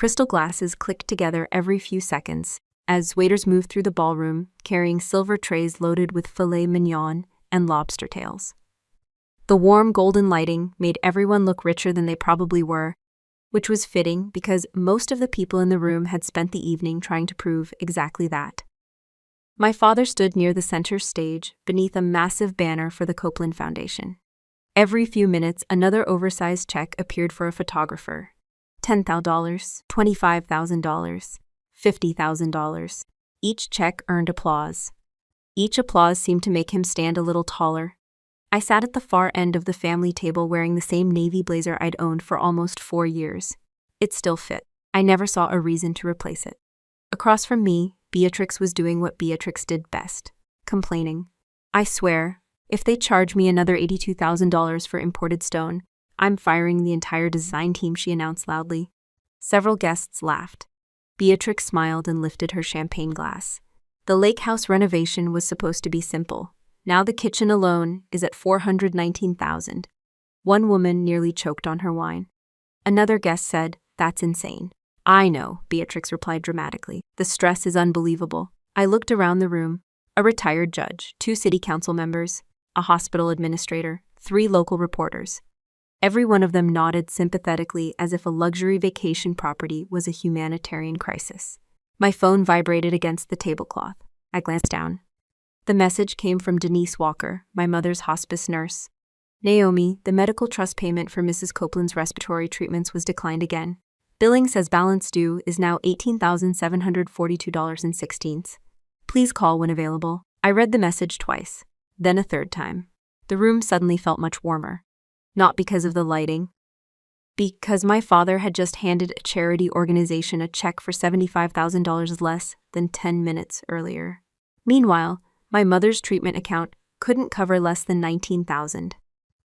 Crystal glasses clicked together every few seconds as waiters moved through the ballroom carrying silver trays loaded with filet mignon and lobster tails. The warm golden lighting made everyone look richer than they probably were, which was fitting because most of the people in the room had spent the evening trying to prove exactly that. My father stood near the center stage beneath a massive banner for the Copeland Foundation. Every few minutes, another oversized check appeared for a photographer. $10,000, $25,000, $50,000. Each check earned applause. Each applause seemed to make him stand a little taller. I sat at the far end of the family table wearing the same navy blazer I'd owned for almost 4 years. It still fit. I never saw a reason to replace it. Across from me, Beatrix was doing what Beatrix did best, complaining. I swear, if they charge me another $82,000 for imported stone, I'm firing the entire design team, she announced loudly. Several guests laughed. Beatrix smiled and lifted her champagne glass. The lake house renovation was supposed to be simple. Now the kitchen alone is at $419,000. One woman nearly choked on her wine. Another guest said, "That's insane." "I know," Beatrix replied dramatically. "The stress is unbelievable." I looked around the room. A retired judge, 2 city council members, a hospital administrator, 3 local reporters. Every one of them nodded sympathetically as if a luxury vacation property was a humanitarian crisis. My phone vibrated against the tablecloth. I glanced down. The message came from Denise Walker, my mother's hospice nurse. "Naomi, the medical trust payment for Mrs. Copeland's respiratory treatments was declined again. Billing says balance due is now $18,742.16. Please call when available." I read the message twice, then a third time. The room suddenly felt much warmer. Not because of the lighting. Because my father had just handed a charity organization a check for $75,000 less than 10 minutes earlier. Meanwhile, my mother's treatment account couldn't cover less than $19,000.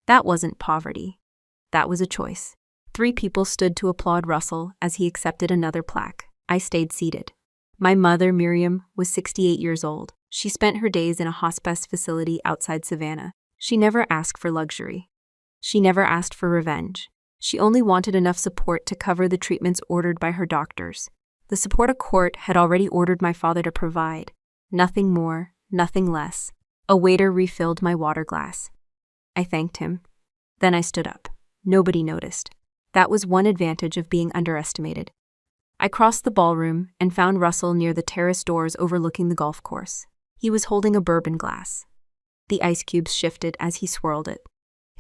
That wasn't poverty. That was a choice. 3 people stood to applaud Russell as he accepted another plaque. I stayed seated. My mother, Miriam, was 68 years old. She spent her days in a hospice facility outside Savannah. She never asked for luxury. She never asked for revenge. She only wanted enough support to cover the treatments ordered by her doctors. The support a court had already ordered my father to provide. Nothing more, nothing less. A waiter refilled my water glass. I thanked him. Then I stood up. Nobody noticed. That was one advantage of being underestimated. I crossed the ballroom and found Russell near the terrace doors overlooking the golf course. He was holding a bourbon glass. The ice cubes shifted as he swirled it.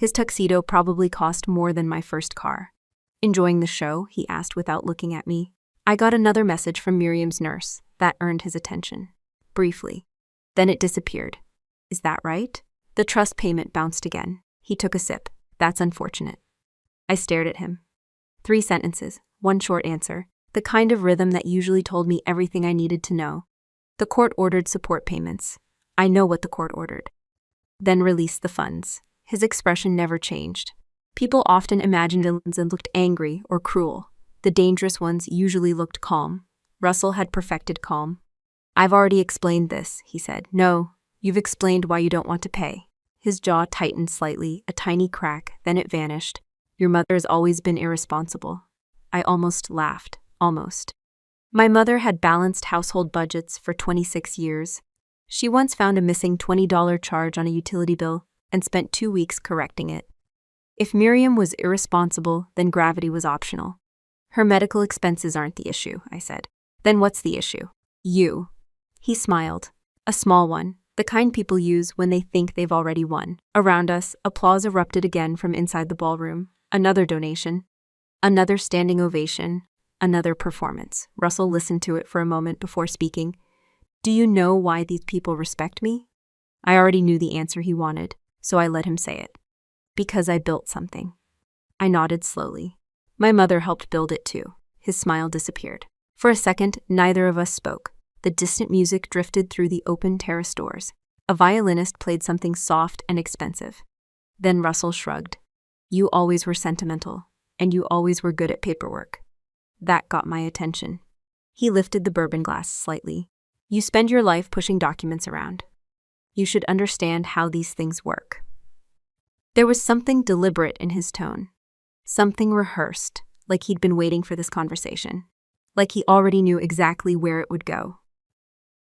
His tuxedo probably cost more than my first car. "Enjoying the show?" he asked without looking at me. I got another message from Miriam's nurse. That earned his attention. Briefly. Then it disappeared. "Is that right?" The trust payment bounced again. He took a sip. "That's unfortunate." I stared at him. 3 sentences, 1 short answer. The kind of rhythm that usually told me everything I needed to know. The court ordered support payments. I know what the court ordered. Then released the funds. His expression never changed. People often imagined villains and looked angry or cruel. The dangerous ones usually looked calm. Russell had perfected calm. "I've already explained this," he said. "No, you've explained why you don't want to pay." His jaw tightened slightly, a tiny crack, then it vanished. "Your mother has always been irresponsible." I almost laughed. Almost. My mother had balanced household budgets for 26 years. She once found a missing $20 charge on a utility bill and spent 2 weeks correcting it. If Miriam was irresponsible, then gravity was optional. "Her medical expenses aren't the issue," I said. "Then what's the issue?" "You." He smiled. A small one, the kind people use when they think they've already won. Around us, applause erupted again from inside the ballroom. Another donation. Another standing ovation. Another performance. Russell listened to it for a moment before speaking. "Do you know why these people respect me?" I already knew the answer he wanted, so I let him say it. "Because I built something." I nodded slowly. My mother helped build it too. His smile disappeared. For a second, neither of us spoke. The distant music drifted through the open terrace doors. A violinist played something soft and expensive. Then Russell shrugged. "You always were sentimental, and you always were good at paperwork." That got my attention. He lifted the bourbon glass slightly. "You spend your life pushing documents around. You should understand how these things work." There was something deliberate in his tone. Something rehearsed, like he'd been waiting for this conversation. like he already knew exactly where it would go.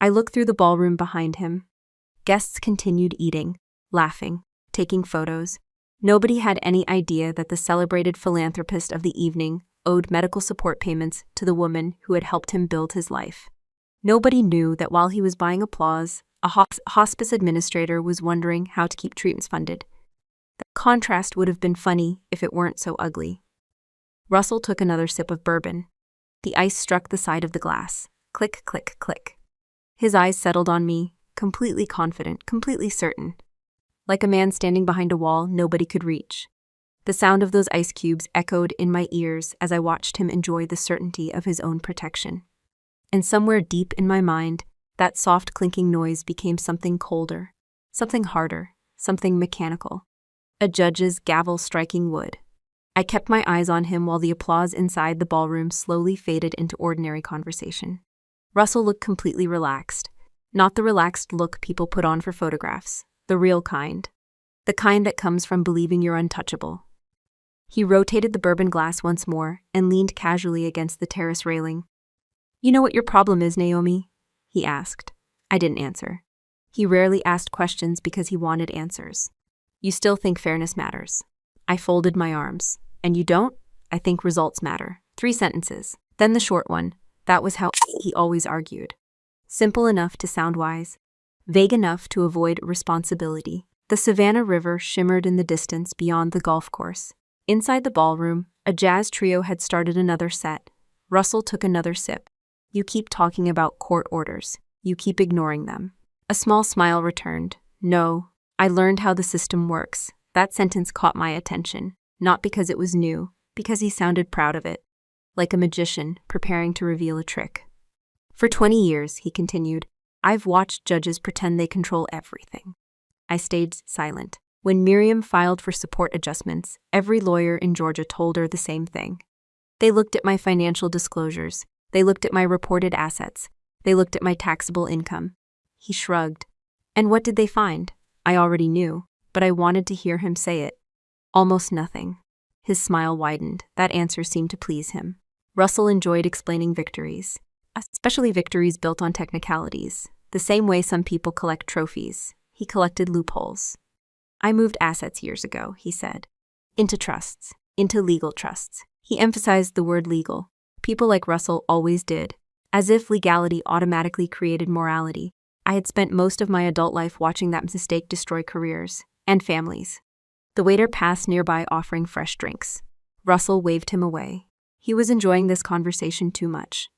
I looked through the ballroom behind him. Guests continued eating, laughing, taking photos. Nobody had any idea that the celebrated philanthropist of the evening owed medical support payments to the woman who had helped him build his life. Nobody knew that while he was buying applause, a hospice administrator was wondering how to keep treatments funded. The contrast would have been funny if it weren't so ugly. Russell took another sip of bourbon. The ice struck the side of the glass. Click, click, click. His eyes settled on me, completely confident, completely certain. Like a man standing behind a wall nobody could reach. The sound of those ice cubes echoed in my ears as I watched him enjoy the certainty of his own protection. And somewhere deep in my mind, that soft clinking noise became something colder, something harder, something mechanical. A judge's gavel striking wood. I kept my eyes on him while the applause inside the ballroom slowly faded into ordinary conversation. Russell looked completely relaxed. Not the relaxed look people put on for photographs, the real kind. The kind that comes from believing you're untouchable. He rotated the bourbon glass once more and leaned casually against the terrace railing. "You know what your problem is, Naomi?" he asked. I didn't answer. He rarely asked questions because he wanted answers. "You still think fairness matters." I folded my arms. "And you don't?" "I think results matter." 3 sentences. Then the short one. That was how he always argued. Simple enough to sound wise. Vague enough to avoid responsibility. The Savannah River shimmered in the distance beyond the golf course. Inside the ballroom, a jazz trio had started another set. Russell took another sip. "You keep talking about court orders. You keep ignoring them." A small smile returned. "No, I learned how the system works." That sentence caught my attention, not because it was new, because he sounded proud of it, like a magician preparing to reveal a trick. "For 20 years, he continued, I've watched judges pretend they control everything." I stayed silent. When Miriam filed for support adjustments, every lawyer in Georgia told her the same thing. They looked at my financial disclosures. They looked at my reported assets. They looked at my taxable income. He shrugged. And what did they find? I already knew, but I wanted to hear him say it. Almost nothing. His smile widened. That answer seemed to please him. Russell enjoyed explaining victories, especially victories built on technicalities, the same way some people collect trophies. He collected loopholes. "I moved assets years ago," he said. "Into trusts, into legal trusts." He emphasized the word legal. People like Russell always did, as if legality automatically created morality. I had spent most of my adult life watching that mistake destroy careers and families. The waiter passed nearby offering fresh drinks. Russell waved him away. He was enjoying this conversation too much.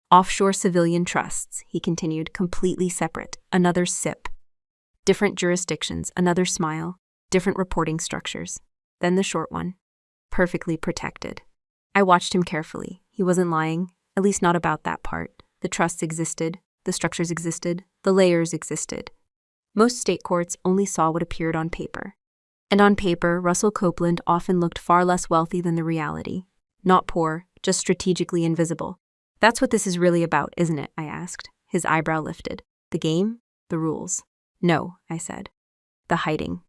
"Offshore civilian trusts," he continued, "completely separate." Another sip. "Different jurisdictions," another smile. "Different reporting structures." Then the short one. "Perfectly protected." I watched him carefully. He wasn't lying, at least not about that part. The trusts existed, the structures existed, the layers existed. Most state courts only saw what appeared on paper. And on paper, Russell Copeland often looked far less wealthy than the reality. Not poor, just strategically invisible. "That's what this is really about, isn't it?" I asked. His eyebrow lifted. "The game? The rules?" "No," I said. "The hiding."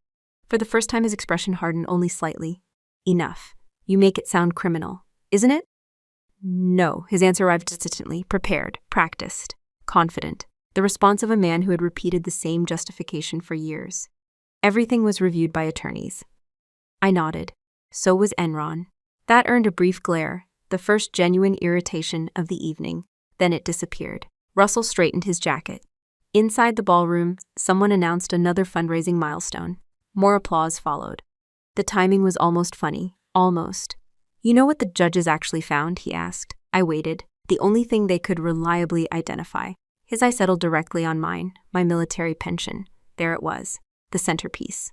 For the first time his expression hardened only slightly. "Enough. You make it sound criminal, isn't it?" "No," his answer arrived instantly, prepared, practiced, confident. The response of a man who had repeated the same justification for years. Everything was reviewed by attorneys. I nodded. So was Enron. That earned a brief glare, the first genuine irritation of the evening. Then it disappeared. Russell straightened his jacket. Inside the ballroom, someone announced another fundraising milestone. More applause followed. The timing was almost funny. Almost. "You know what the judges actually found?" he asked. I waited. The only thing they could reliably identify. His eye settled directly on mine, my military pension. There it was. The centerpiece.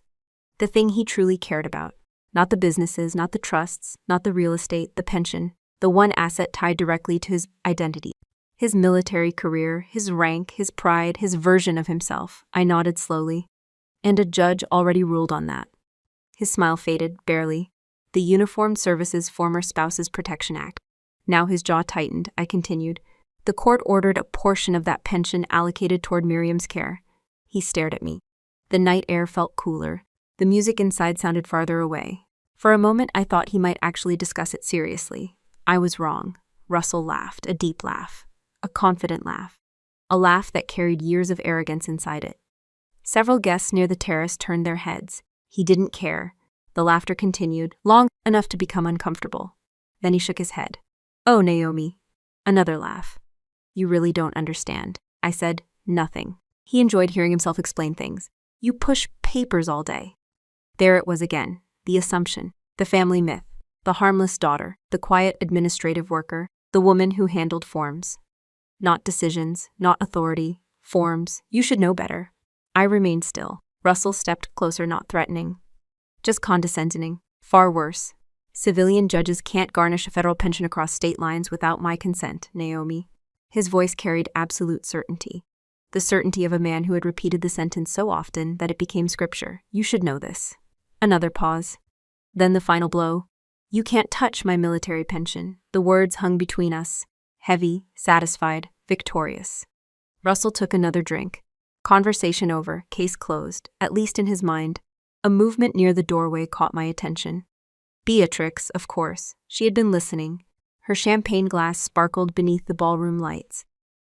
The thing he truly cared about. Not the businesses, not the trusts, not the real estate, the pension. The one asset tied directly to his identity. His military career, his rank, his pride, his version of himself. I nodded slowly. And a judge already ruled on that. His smile faded, barely. The Uniformed Services Former Spouses Protection Act. Now his jaw tightened. I continued. The court ordered a portion of that pension allocated toward Miriam's care. He stared at me. The night air felt cooler. The music inside sounded farther away. For a moment I thought he might actually discuss it seriously. I was wrong. Russell laughed, a deep laugh, a confident laugh, a laugh that carried years of arrogance inside it. Several guests near the terrace turned their heads. He didn't care. The laughter continued, long enough to become uncomfortable. Then he shook his head. "Oh, Naomi." Another laugh. "You really don't understand." I said, "Nothing." He enjoyed hearing himself explain things. "You push papers all day." There it was again, the assumption, the family myth, the harmless daughter, the quiet administrative worker, the woman who handled forms. Not decisions, not authority, forms. You should know better. I remained still. Russell stepped closer, not threatening, just condescending. "Far worse. Civilian judges can't garnish a federal pension across state lines without my consent, Naomi." His voice carried absolute certainty. The certainty of a man who had repeated the sentence so often that it became scripture. "You should know this." Another pause. Then the final blow. "You can't touch my military pension." The words hung between us, heavy, satisfied, victorious. Russell took another drink. Conversation over, case closed, at least in his mind. A movement near the doorway caught my attention. Beatrix, of course. She had been listening. Her champagne glass sparkled beneath the ballroom lights.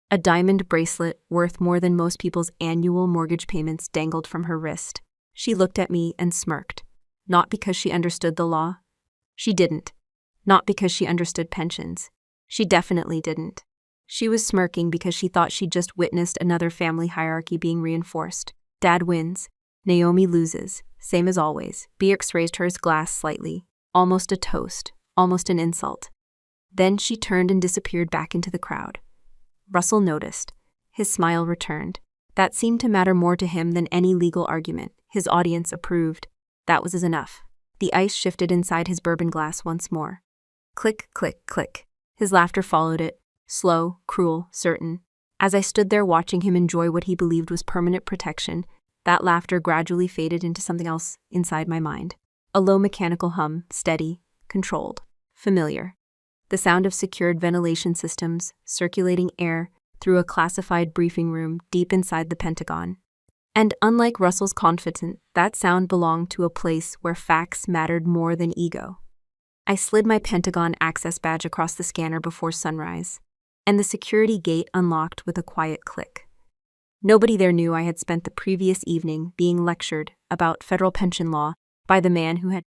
A diamond bracelet, worth more than most people's annual mortgage payments, dangled from her wrist. She looked at me and smirked. Not because she understood the law. She didn't. Not because she understood pensions. She definitely didn't. She was smirking because she thought she'd just witnessed another family hierarchy being reinforced. Dad wins. Naomi loses. Same as always. Beatrix raised her glass slightly. Almost a toast. Almost an insult. Then she turned and disappeared back into the crowd. Russell noticed. His smile returned. That seemed to matter more to him than any legal argument. His audience approved. That was enough. The ice shifted inside his bourbon glass once more. Click, click, click. His laughter followed it. Slow, cruel, certain. As I stood there watching him enjoy what he believed was permanent protection, that laughter gradually faded into something else inside my mind. A low mechanical hum, steady, controlled, familiar. The sound of secured ventilation systems, circulating air through a classified briefing room deep inside the Pentagon. And unlike Russell's confidence, that sound belonged to a place where facts mattered more than ego. I slid my Pentagon access badge across the scanner before sunrise, and the security gate unlocked with a quiet click. Nobody there knew I had spent the previous evening being lectured about federal pension law by the man who had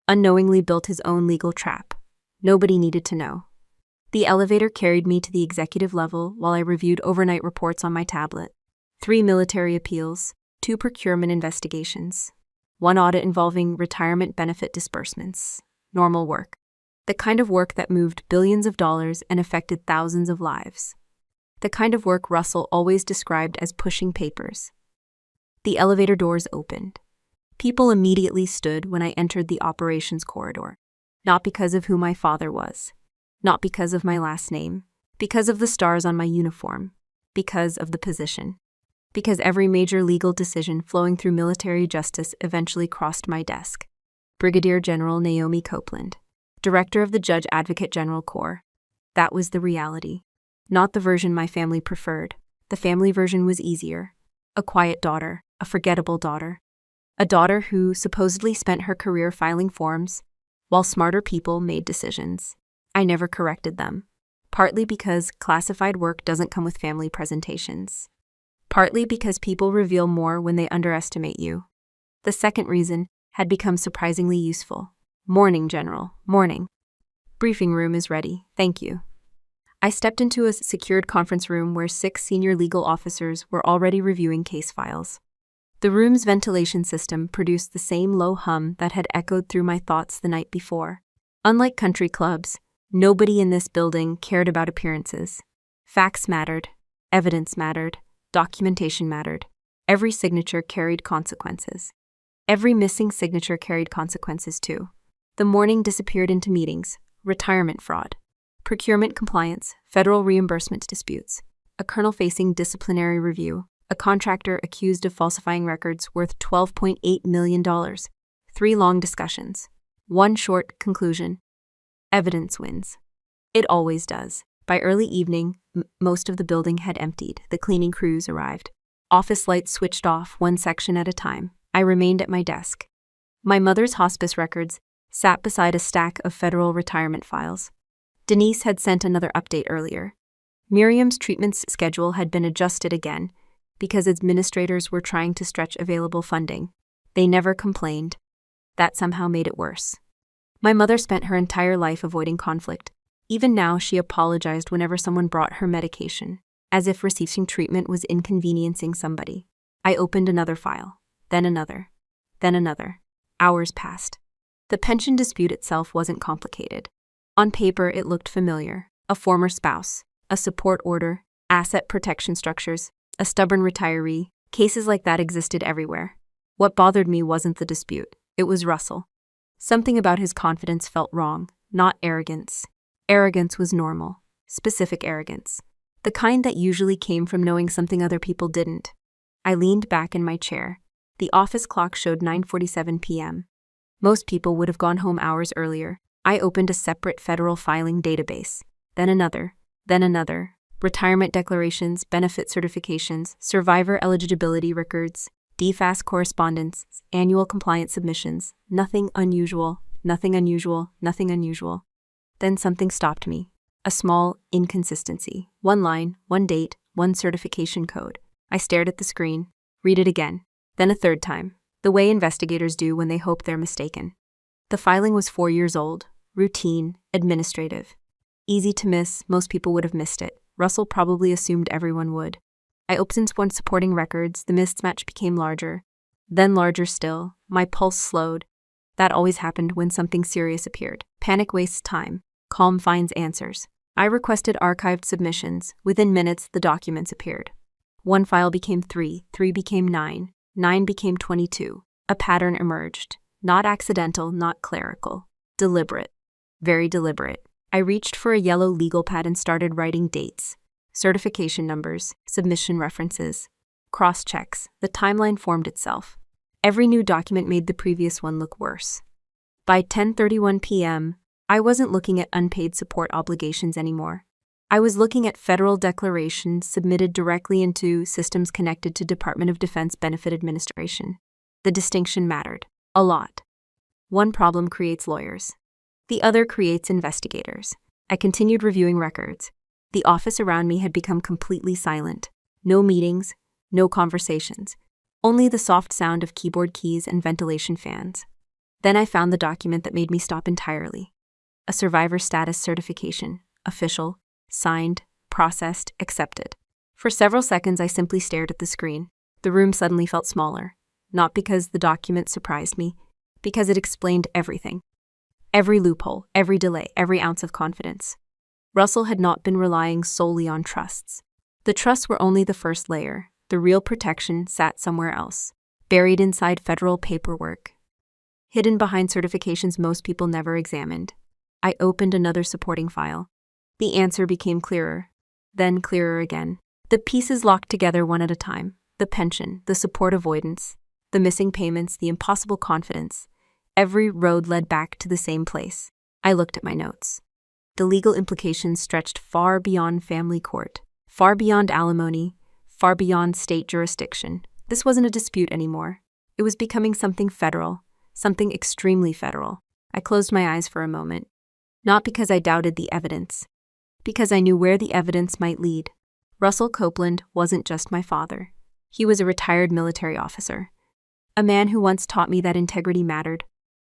unknowingly built his own legal trap. Nobody needed to know. The elevator carried me to the executive level while I reviewed overnight reports on my tablet. 3 military appeals, 2 procurement investigations, 1 audit involving retirement benefit disbursements. Normal work. The kind of work that moved billions of dollars and affected thousands of lives. The kind of work Russell always described as pushing papers. The elevator doors opened. People immediately stood when I entered the operations corridor. Not because of who my father was. Not because of my last name. Because of the stars on my uniform. Because of the position. Because every major legal decision flowing through military justice eventually crossed my desk. Brigadier General Naomi Copeland, Director of the Judge Advocate General Corps. That was the reality. Not the version my family preferred. The family version was easier. A quiet daughter, a forgettable daughter. A daughter who supposedly spent her career filing forms, while smarter people made decisions. I never corrected them. Partly because classified work doesn't come with family presentations. Partly because people reveal more when they underestimate you. The second reason had become surprisingly useful. "Morning, General. Morning. Briefing room is ready. Thank you." I stepped into a secured conference room where 6 senior legal officers were already reviewing case files. The room's ventilation system produced the same low hum that had echoed through my thoughts the night before. Unlike country clubs, nobody in this building cared about appearances. Facts mattered. Evidence mattered. Documentation mattered. Every signature carried consequences. Every missing signature carried consequences too. The morning disappeared into meetings, retirement fraud, procurement compliance, federal reimbursement disputes, a colonel facing disciplinary review, a contractor accused of falsifying records worth $12.8 million, 3 long discussions, 1 short conclusion. Evidence wins. It always does. By early evening, most of the building had emptied. The cleaning crews arrived. Office lights switched off, 1 section at a time. I remained at my desk. My mother's hospice records sat beside a stack of federal retirement files. Denise had sent another update earlier. Miriam's treatment schedule had been adjusted again because administrators were trying to stretch available funding. They never complained. That somehow made it worse. My mother spent her entire life avoiding conflict. Even now, she apologized whenever someone brought her medication, as if receiving treatment was inconveniencing somebody. I opened another file, then another, then another. Hours passed. The pension dispute itself wasn't complicated. On paper, it looked familiar. A former spouse, a support order, asset protection structures, a stubborn retiree. Cases like that existed everywhere. What bothered me wasn't the dispute. It was Russell. Something about his confidence felt wrong, not arrogance. Arrogance was normal. Specific arrogance. The kind that usually came from knowing something other people didn't. I leaned back in my chair. The office clock showed 9:47 p.m. Most people would have gone home hours earlier. I opened a separate federal filing database. Then another. Retirement declarations, benefit certifications, survivor eligibility records, DFAS correspondence, annual compliance submissions. Nothing unusual. Then something stopped me. A small inconsistency. One line, one date, one certification code. I stared at the screen. Read it again. Then a third time. The way investigators do when they hope they're mistaken. The filing was 4 years old. Routine, administrative. Easy to miss, most people would have missed it. Russell probably assumed everyone would. I opened one supporting records, the mismatch became larger. Then larger still, my pulse slowed. That always happened when something serious appeared. Panic wastes time, calm finds answers. I requested archived submissions. Within minutes, the documents appeared. One file became 3, 3 became 9, 9 became 22. A pattern emerged. Not accidental, not clerical. Deliberate. Very deliberate. I reached for a yellow legal pad and started writing dates, certification numbers, submission references, cross-checks. The timeline formed itself. Every new document made the previous one look worse. By 10:31 p.m., I wasn't looking at unpaid support obligations anymore. I was looking at federal declarations submitted directly into systems connected to Department of Defense Benefit Administration. The distinction mattered. A lot. One problem creates lawyers. The other creates investigators. I continued reviewing records. The office around me had become completely silent. No meetings, no conversations. Only the soft sound of keyboard keys and ventilation fans. Then I found the document that made me stop entirely. A survivor status certification. Official. Signed. Processed. Accepted. For several seconds I simply stared at the screen. The room suddenly felt smaller. Not because the document surprised me, because it explained everything. Every loophole, every delay, every ounce of confidence. Russell had not been relying solely on trusts. The trusts were only the first layer. The real protection sat somewhere else, buried inside federal paperwork, hidden behind certifications most people never examined. I opened another supporting file. The answer became clearer, then clearer again. The pieces locked together one at a time. The pension, the support avoidance, the missing payments, the impossible confidence. Every road led back to the same place. I looked at my notes. The legal implications stretched far beyond family court, far beyond alimony, far beyond state jurisdiction. This wasn't a dispute anymore. It was becoming something federal, something extremely federal. I closed my eyes for a moment. Not because I doubted the evidence, because I knew where the evidence might lead. Russell Copeland wasn't just my father. He was a retired military officer. A man who once taught me that integrity mattered.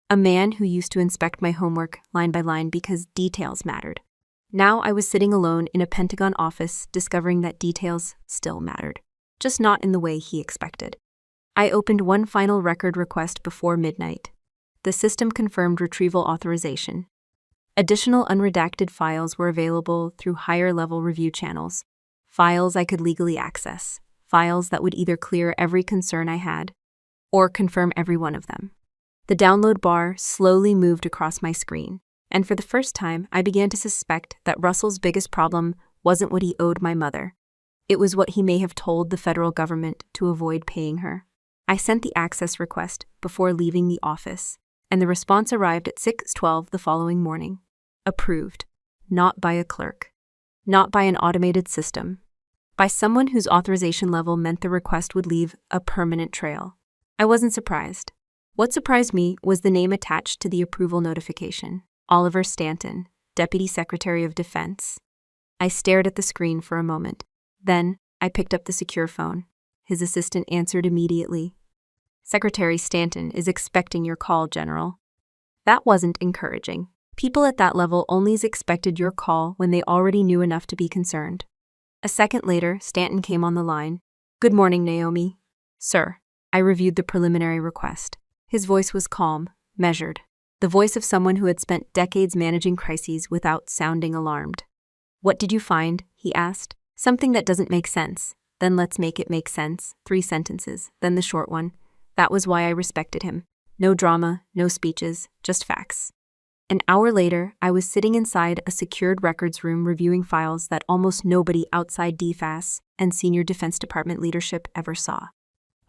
A man who used to inspect my homework line by line because details mattered. Now I was sitting alone in a Pentagon office discovering that details still mattered, just not in the way he expected. I opened one final record request before midnight. The system confirmed retrieval authorization. Additional unredacted files were available through higher-level review channels, files I could legally access, files that would either clear every concern I had or confirm every one of them. The download bar slowly moved across my screen, and for the first time, I began to suspect that Russell's biggest problem wasn't what he owed my mother. It was what he may have told the federal government to avoid paying her. I sent the access request before leaving the office, and the response arrived at 6:12 the following morning. Approved. Not by a clerk. Not by an automated system. By someone whose authorization level meant the request would leave a permanent trail. I wasn't surprised. What surprised me was the name attached to the approval notification. Oliver Stanton, Deputy Secretary of Defense. I stared at the screen for a moment. Then, I picked up the secure phone. His assistant answered immediately. Secretary Stanton is expecting your call, General. That wasn't encouraging. People at that level only expected your call when they already knew enough to be concerned. A second later, Stanton came on the line. Good morning, Naomi. Sir. I reviewed the preliminary request. His voice was calm, measured. The voice of someone who had spent decades managing crises without sounding alarmed. What did you find? He asked. Something that doesn't make sense. Then let's make it make sense. 3 sentences, then the short one. That was why I respected him. No drama, no speeches, just facts. An hour later, I was sitting inside a secured records room reviewing files that almost nobody outside DFAS and senior Defense Department leadership ever saw.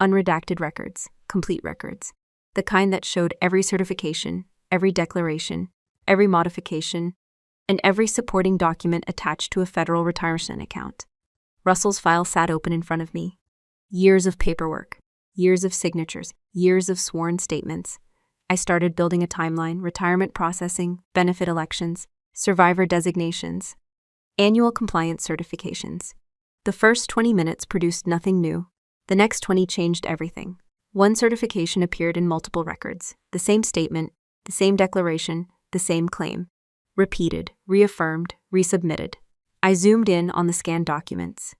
Unredacted records, complete records. The kind that showed every certification, every declaration, every modification, and every supporting document attached to a federal retirement account. Russell's file sat open in front of me. Years of paperwork, years of signatures, years of sworn statements. I started building a timeline: retirement processing, benefit elections, survivor designations, annual compliance certifications. The first 20 minutes produced nothing new. The next 20 changed everything. One certification appeared in multiple records. The same statement, the same declaration, the same claim. Repeated, reaffirmed, resubmitted. I zoomed in on the scanned documents.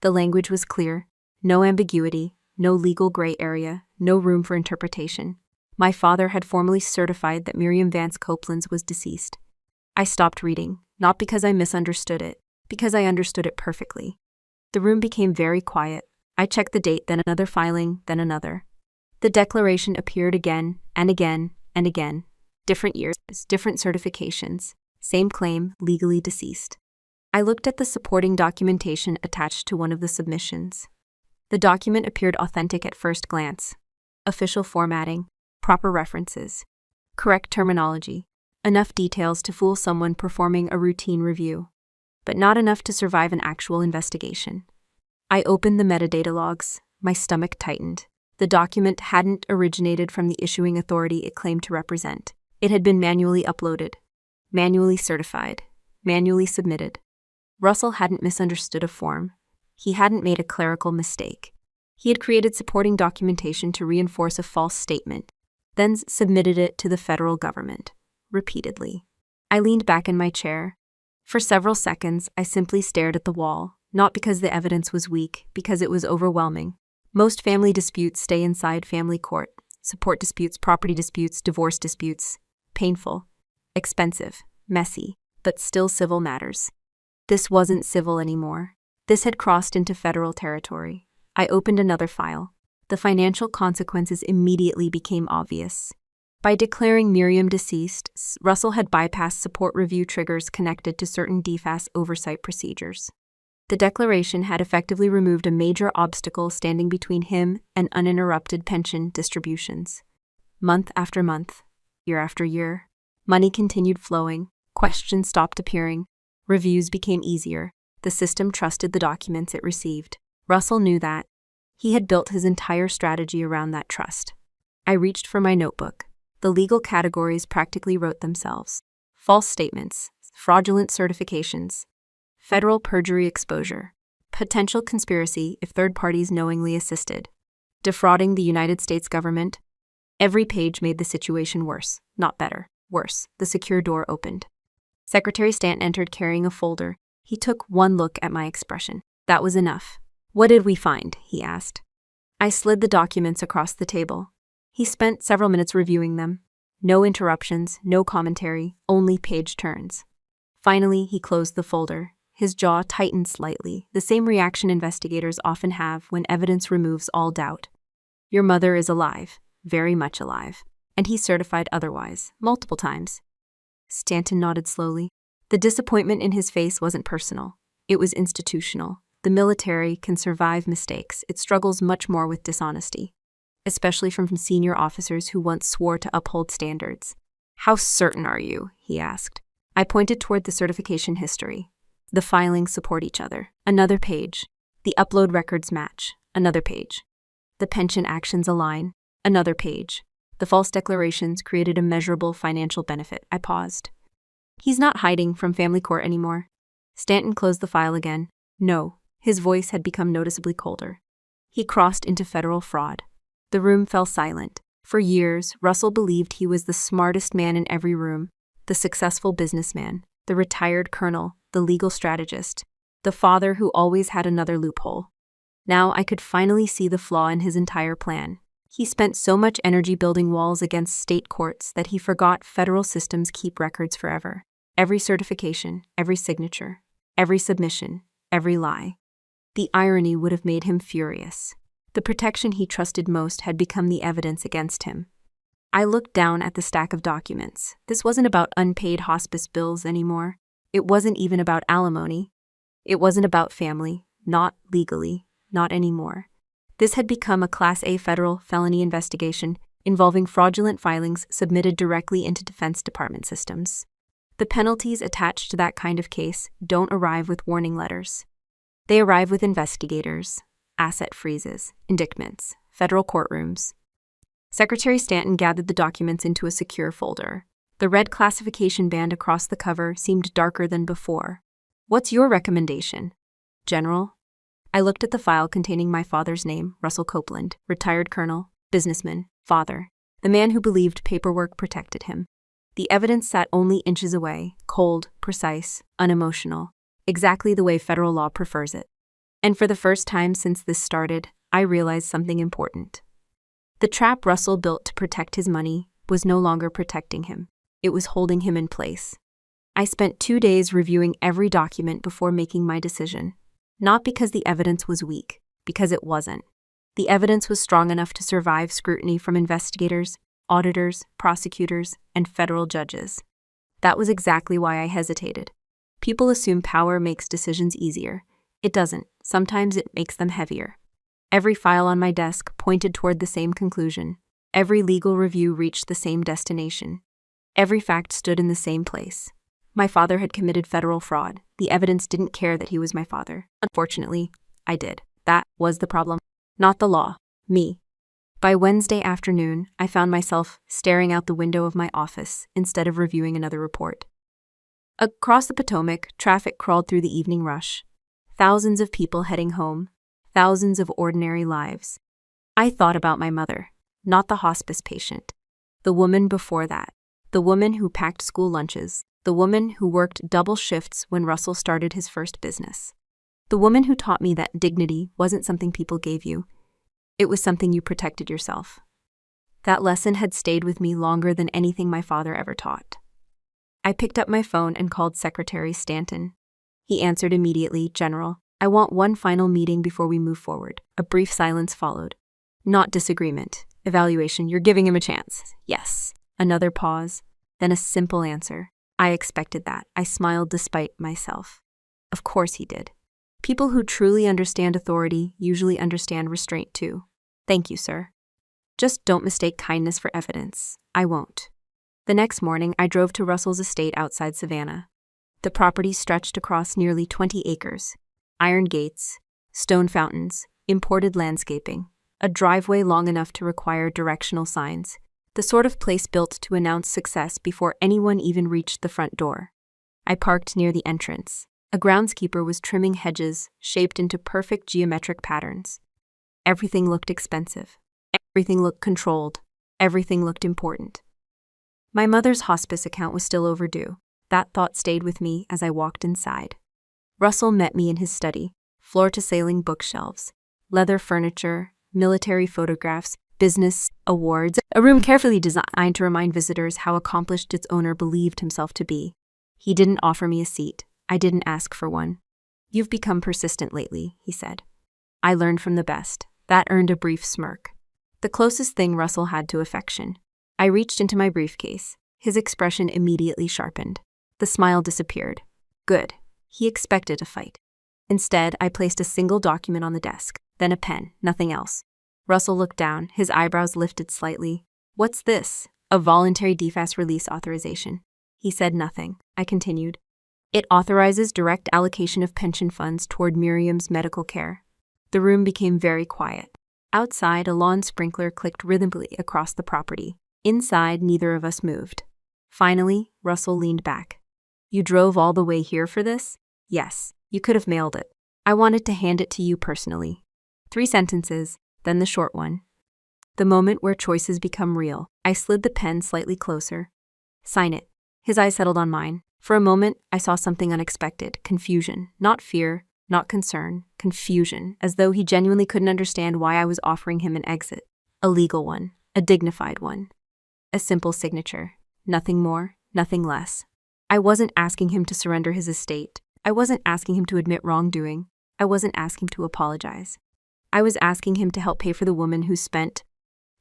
The language was clear. No ambiguity, no legal gray area, no room for interpretation. My father had formally certified that Miriam Vance Copelands was deceased. I stopped reading, not because I misunderstood it, because I understood it perfectly. The room became very quiet. I checked the date, then another filing, then another. The declaration appeared again and again and again. Different years, different certifications, same claim, legally deceased. I looked at the supporting documentation attached to one of the submissions. The document appeared authentic at first glance. Official formatting, proper references, correct terminology, enough details to fool someone performing a routine review, but not enough to survive an actual investigation. I opened the metadata logs. My stomach tightened. The document hadn't originated from the issuing authority it claimed to represent. It had been manually uploaded, manually certified, manually submitted. Russell hadn't misunderstood a form. He hadn't made a clerical mistake. He had created supporting documentation to reinforce a false statement, then submitted it to the federal government, repeatedly. I leaned back in my chair. For several seconds, I simply stared at the wall, not because the evidence was weak, because it was overwhelming. Most family disputes stay inside family court. Support disputes, property disputes, divorce disputes. Painful, expensive, messy, but still civil matters. This wasn't civil anymore. This had crossed into federal territory. I opened another file. The financial consequences immediately became obvious. By declaring Miriam deceased, Russell had bypassed support review triggers connected to certain DFAS oversight procedures. The declaration had effectively removed a major obstacle standing between him and uninterrupted pension distributions. Month after month, year after year, money continued flowing, questions stopped appearing, reviews became easier. The system trusted the documents it received. Russell knew that. He had built his entire strategy around that trust. I reached for my notebook. The legal categories practically wrote themselves. False statements, fraudulent certifications, federal perjury exposure, potential conspiracy if third parties knowingly assisted, defrauding the United States government. Every page made the situation worse, not better, worse. The secure door opened. Secretary Stanton entered carrying a folder. He took one look at my expression. That was enough. What did we find? He asked. I slid the documents across the table. He spent several minutes reviewing them. No interruptions, no commentary, only page turns. Finally, he closed the folder. His jaw tightened slightly, the same reaction investigators often have when evidence removes all doubt. Your mother is alive, very much alive, and he certified otherwise, multiple times. Stanton nodded slowly. The disappointment in his face wasn't personal. It was institutional. The military can survive mistakes. It struggles much more with dishonesty, especially from senior officers who once swore to uphold standards. How certain are you? He asked. I pointed toward the certification history. The filings support each other. Another page. The upload records match. Another page. The pension actions align. Another page. The false declarations created a measurable financial benefit. I paused. He's not hiding from family court anymore. Stanton closed the file again. No, his voice had become noticeably colder. He crossed into federal fraud. The room fell silent. For years, Russell believed he was the smartest man in every room, the successful businessman, the retired colonel, the legal strategist, the father who always had another loophole. Now I could finally see the flaw in his entire plan. He spent so much energy building walls against state courts that he forgot federal systems keep records forever. Every certification, every signature, every submission, every lie. The irony would have made him furious. The protection he trusted most had become the evidence against him. I looked down at the stack of documents. This wasn't about unpaid hospice bills anymore. It wasn't even about alimony. It wasn't about family, not legally, not anymore. This had become a Class A federal felony investigation involving fraudulent filings submitted directly into Defense Department systems. The penalties attached to that kind of case don't arrive with warning letters. They arrive with investigators, asset freezes, indictments, federal courtrooms. Secretary Stanton gathered the documents into a secure folder. The red classification band across the cover seemed darker than before. "What's your recommendation, General?" I looked at the file containing my father's name, Russell Copeland, retired colonel, businessman, father, the man who believed paperwork protected him. The evidence sat only inches away, cold, precise, unemotional, exactly the way federal law prefers it. And for the first time since this started, I realized something important. The trap Russell built to protect his money was no longer protecting him. It was holding him in place. I spent 2 days reviewing every document before making my decision. Not because the evidence was weak, because it wasn't. The evidence was strong enough to survive scrutiny from investigators, auditors, prosecutors, and federal judges. That was exactly why I hesitated. People assume power makes decisions easier. It doesn't. Sometimes it makes them heavier. Every file on my desk pointed toward the same conclusion. Every legal review reached the same destination. Every fact stood in the same place. My father had committed federal fraud. The evidence didn't care that he was my father. Unfortunately, I did. That was the problem. Not the law. Me. By Wednesday afternoon, I found myself staring out the window of my office instead of reviewing another report. Across the Potomac, traffic crawled through the evening rush. Thousands of people heading home. Thousands of ordinary lives. I thought about my mother, not the hospice patient. The woman before that. The woman who packed school lunches. The woman who worked double shifts when Russell started his first business. The woman who taught me that dignity wasn't something people gave you. It was something you protected yourself. That lesson had stayed with me longer than anything my father ever taught. I picked up my phone and called Secretary Stanton. He answered immediately, "General, I want one final meeting before we move forward." A brief silence followed. Not disagreement. Evaluation. "You're giving him a chance." "Yes." Another pause. Then a simple answer. I expected that. I smiled despite myself. Of course he did. People who truly understand authority usually understand restraint too. "Thank you, sir. Just don't mistake kindness for evidence." "I won't." The next morning, I drove to Russell's estate outside Savannah. The property stretched across nearly 20 acres. Iron gates, stone fountains, imported landscaping, a driveway long enough to require directional signs. The sort of place built to announce success before anyone even reached the front door. I parked near the entrance. A groundskeeper was trimming hedges shaped into perfect geometric patterns. Everything looked expensive. Everything looked controlled. Everything looked important. My mother's hospice account was still overdue. That thought stayed with me as I walked inside. Russell met me in his study, floor-to-ceiling bookshelves, leather furniture, military photographs, business awards, a room carefully designed to remind visitors how accomplished its owner believed himself to be. He didn't offer me a seat. I didn't ask for one. "You've become persistent lately," he said. "I learned from the best." That earned a brief smirk. The closest thing Russell had to affection. I reached into my briefcase. His expression immediately sharpened. The smile disappeared. Good. He expected a fight. Instead, I placed a single document on the desk, then a pen, nothing else. Russell looked down, his eyebrows lifted slightly. "What's this?" "A voluntary DFAS release authorization." He said nothing. I continued. "It authorizes direct allocation of pension funds toward Miriam's medical care." The room became very quiet. Outside, a lawn sprinkler clicked rhythmically across the property. Inside, neither of us moved. Finally, Russell leaned back. You drove all the way here for this? Yes, you could have mailed it. I wanted to hand it to you personally. 3 sentences, then the short one. The moment where choices become real. I slid the pen slightly closer. Sign it. His eyes settled on mine. For a moment, I saw something unexpected. Confusion. Not fear, not concern. Confusion, as though he genuinely couldn't understand why I was offering him an exit. A legal one. A dignified one. A simple signature. Nothing more, nothing less. I wasn't asking him to surrender his estate. I wasn't asking him to admit wrongdoing. I wasn't asking him to apologize. I was asking him to help pay for the woman who spent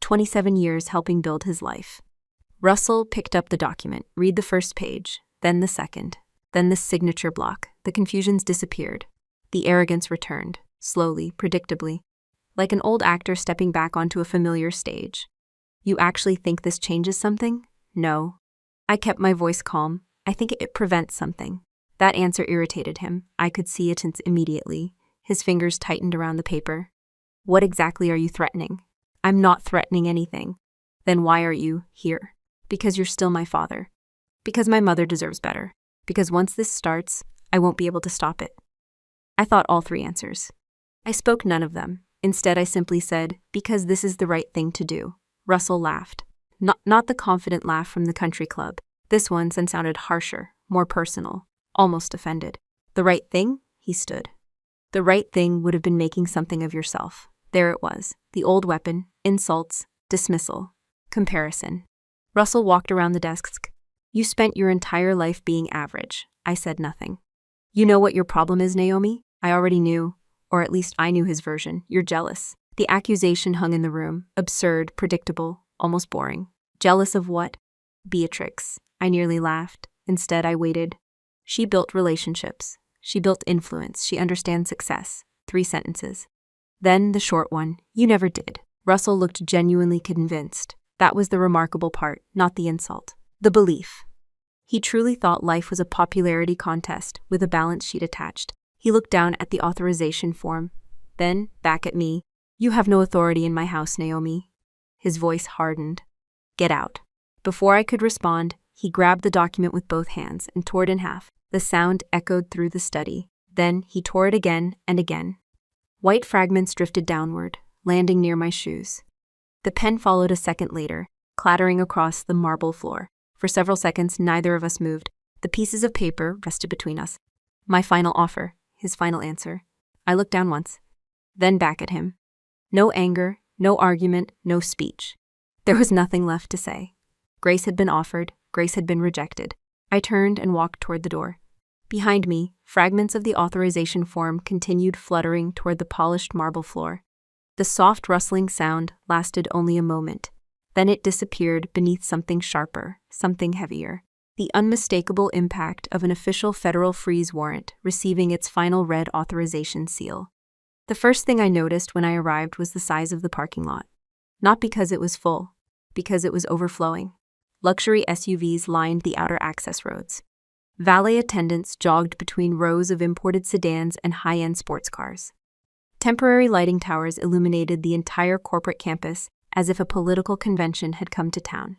27 years helping build his life. Russell picked up the document, read the first page, then the second, then the signature block. The confusions disappeared. The arrogance returned, slowly, predictably, like an old actor stepping back onto a familiar stage. You actually think this changes something? No. I kept my voice calm. I think it prevents something. That answer irritated him. I could see it immediately. His fingers tightened around the paper. What exactly are you threatening? I'm not threatening anything. Then why are you here? Because you're still my father. Because my mother deserves better. Because once this starts, I won't be able to stop it. I thought all 3 answers. I spoke none of them. Instead, I simply said, because this is the right thing to do. Russell laughed. Not the confident laugh from the country club. This one sounded harsher, more personal, almost offended. The right thing? He stood. The right thing would have been making something of yourself. There it was, the old weapon, insults, dismissal, comparison. Russell walked around the desk. You spent your entire life being average. I said nothing. You know what your problem is, Naomi? I already knew, or at least I knew his version. You're jealous. The accusation hung in the room, absurd, predictable, almost boring. Jealous of what? Beatrix. I nearly laughed. Instead, I waited. She built relationships. She built influence. She understands success. 3 sentences. Then the short one. You never did. Russell looked genuinely convinced. That was the remarkable part, not the insult. The belief. He truly thought life was a popularity contest with a balance sheet attached. He looked down at the authorization form, then back at me. You have no authority in my house, Naomi. His voice hardened. Get out. Before I could respond, he grabbed the document with both hands and tore it in half. The sound echoed through the study. Then he tore it again and again. White fragments drifted downward, landing near my shoes. The pen followed a second later, clattering across the marble floor. For several seconds, neither of us moved. The pieces of paper rested between us. My final offer, his final answer. I looked down once, then back at him. No anger, no argument, no speech. There was nothing left to say. Grace had been offered, grace had been rejected. I turned and walked toward the door. Behind me, fragments of the authorization form continued fluttering toward the polished marble floor. The soft rustling sound lasted only a moment. Then it disappeared beneath something sharper, something heavier. The unmistakable impact of an official federal freeze warrant receiving its final red authorization seal. The first thing I noticed when I arrived was the size of the parking lot. Not because it was full, because it was overflowing. Luxury SUVs lined the outer access roads. Valet attendants jogged between rows of imported sedans and high-end sports cars. Temporary lighting towers illuminated the entire corporate campus as if a political convention had come to town.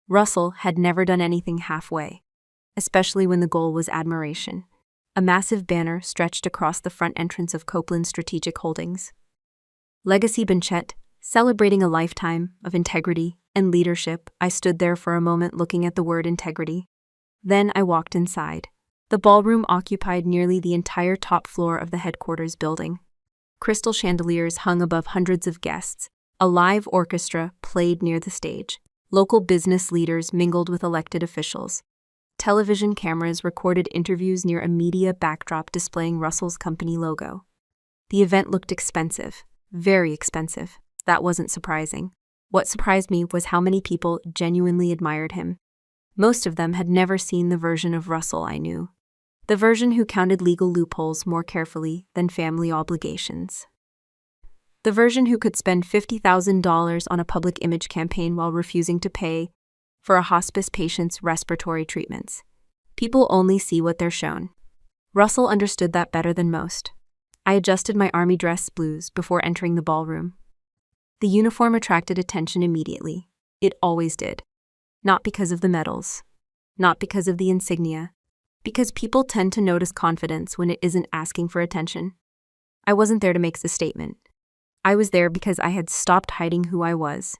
Russell had never done anything halfway, especially when the goal was admiration. A massive banner stretched across the front entrance of Copeland Strategic Holdings. Legacy Benchett, celebrating a lifetime of integrity and leadership. I stood there for a moment looking at the word integrity. Then I walked inside. The ballroom occupied nearly the entire top floor of the headquarters building. Crystal chandeliers hung above hundreds of guests. A live orchestra played near the stage. Local business leaders mingled with elected officials. Television cameras recorded interviews near a media backdrop displaying Russell's company logo. The event looked expensive, very expensive. That wasn't surprising. What surprised me was how many people genuinely admired him. Most of them had never seen the version of Russell I knew. The version who counted legal loopholes more carefully than family obligations. The version who could spend $50,000 on a public image campaign while refusing to pay for a hospice patient's respiratory treatments. People only see what they're shown. Russell understood that better than most. I adjusted my army dress blues before entering the ballroom. The uniform attracted attention immediately. It always did. Not because of the medals. Not because of the insignia. Because people tend to notice confidence when it isn't asking for attention. I wasn't there to make the statement. I was there because I had stopped hiding who I was.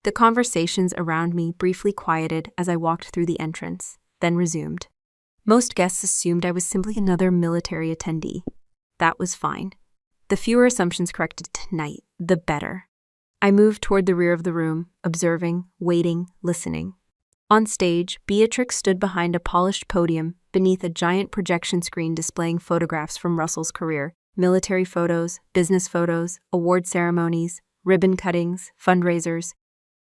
The conversations around me briefly quieted as I walked through the entrance, then resumed. Most guests assumed I was simply another military attendee. That was fine. The fewer assumptions corrected tonight, the better. I moved toward the rear of the room, observing, waiting, listening. On stage, Beatrix stood behind a polished podium beneath a giant projection screen displaying photographs from Russell's career, military photos, business photos, award ceremonies, ribbon cuttings, fundraisers,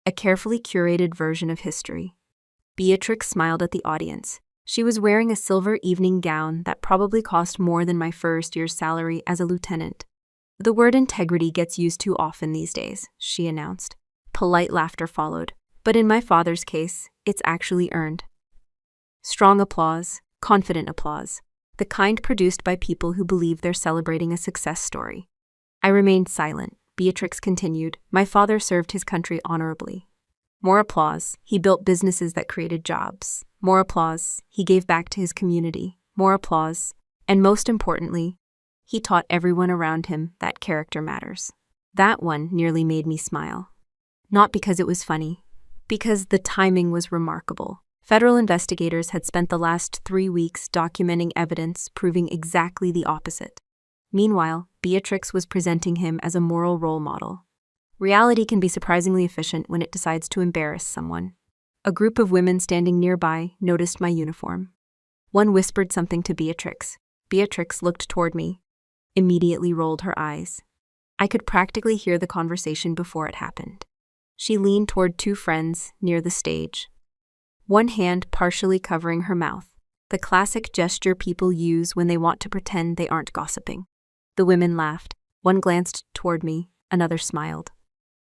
a carefully curated version of history. Beatrix smiled at the audience. She was wearing a silver evening gown that probably cost more than my first year's salary as a lieutenant. The word integrity gets used too often these days, she announced. Polite laughter followed, but in my father's case, it's actually earned. Strong applause, confident applause, the kind produced by people who believe they're celebrating a success story. I remained silent. Beatrix continued, my father served his country honorably. More applause, he built businesses that created jobs. More applause, he gave back to his community. More applause, and most importantly, he taught everyone around him that character matters. That one nearly made me smile. Not because it was funny, because the timing was remarkable. Federal investigators had spent the last 3 weeks documenting evidence proving exactly the opposite. Meanwhile, Beatrix was presenting him as a moral role model. Reality can be surprisingly efficient when it decides to embarrass someone. A group of women standing nearby noticed my uniform. One whispered something to Beatrix. Beatrix looked toward me, immediately rolled her eyes. I could practically hear the conversation before it happened. She leaned toward 2 friends near the stage, one hand partially covering her mouth, the classic gesture people use when they want to pretend they aren't gossiping. The women laughed. One glanced toward me, another smiled.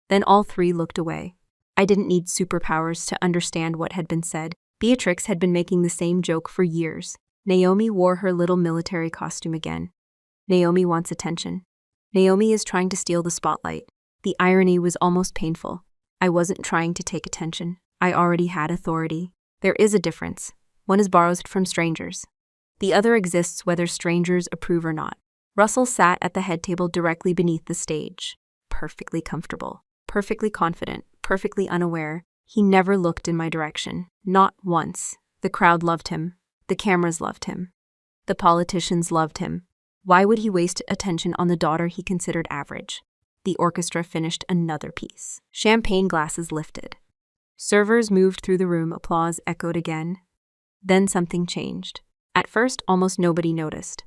Then all 3 looked away. I didn't need superpowers to understand what had been said. Beatrix had been making the same joke for years. Naomi wore her little military costume again. Naomi wants attention. Naomi is trying to steal the spotlight. The irony was almost painful. I wasn't trying to take attention. I already had authority. There is a difference. One is borrowed from strangers. The other exists whether strangers approve or not. Russell sat at the head table directly beneath the stage. Perfectly comfortable, perfectly confident, perfectly unaware. He never looked in my direction. Not once. The crowd loved him. The cameras loved him. The politicians loved him. Why would he waste attention on the daughter he considered average? The orchestra finished another piece. Champagne glasses lifted. Servers moved through the room, applause echoed again. Then something changed. At first, almost nobody noticed.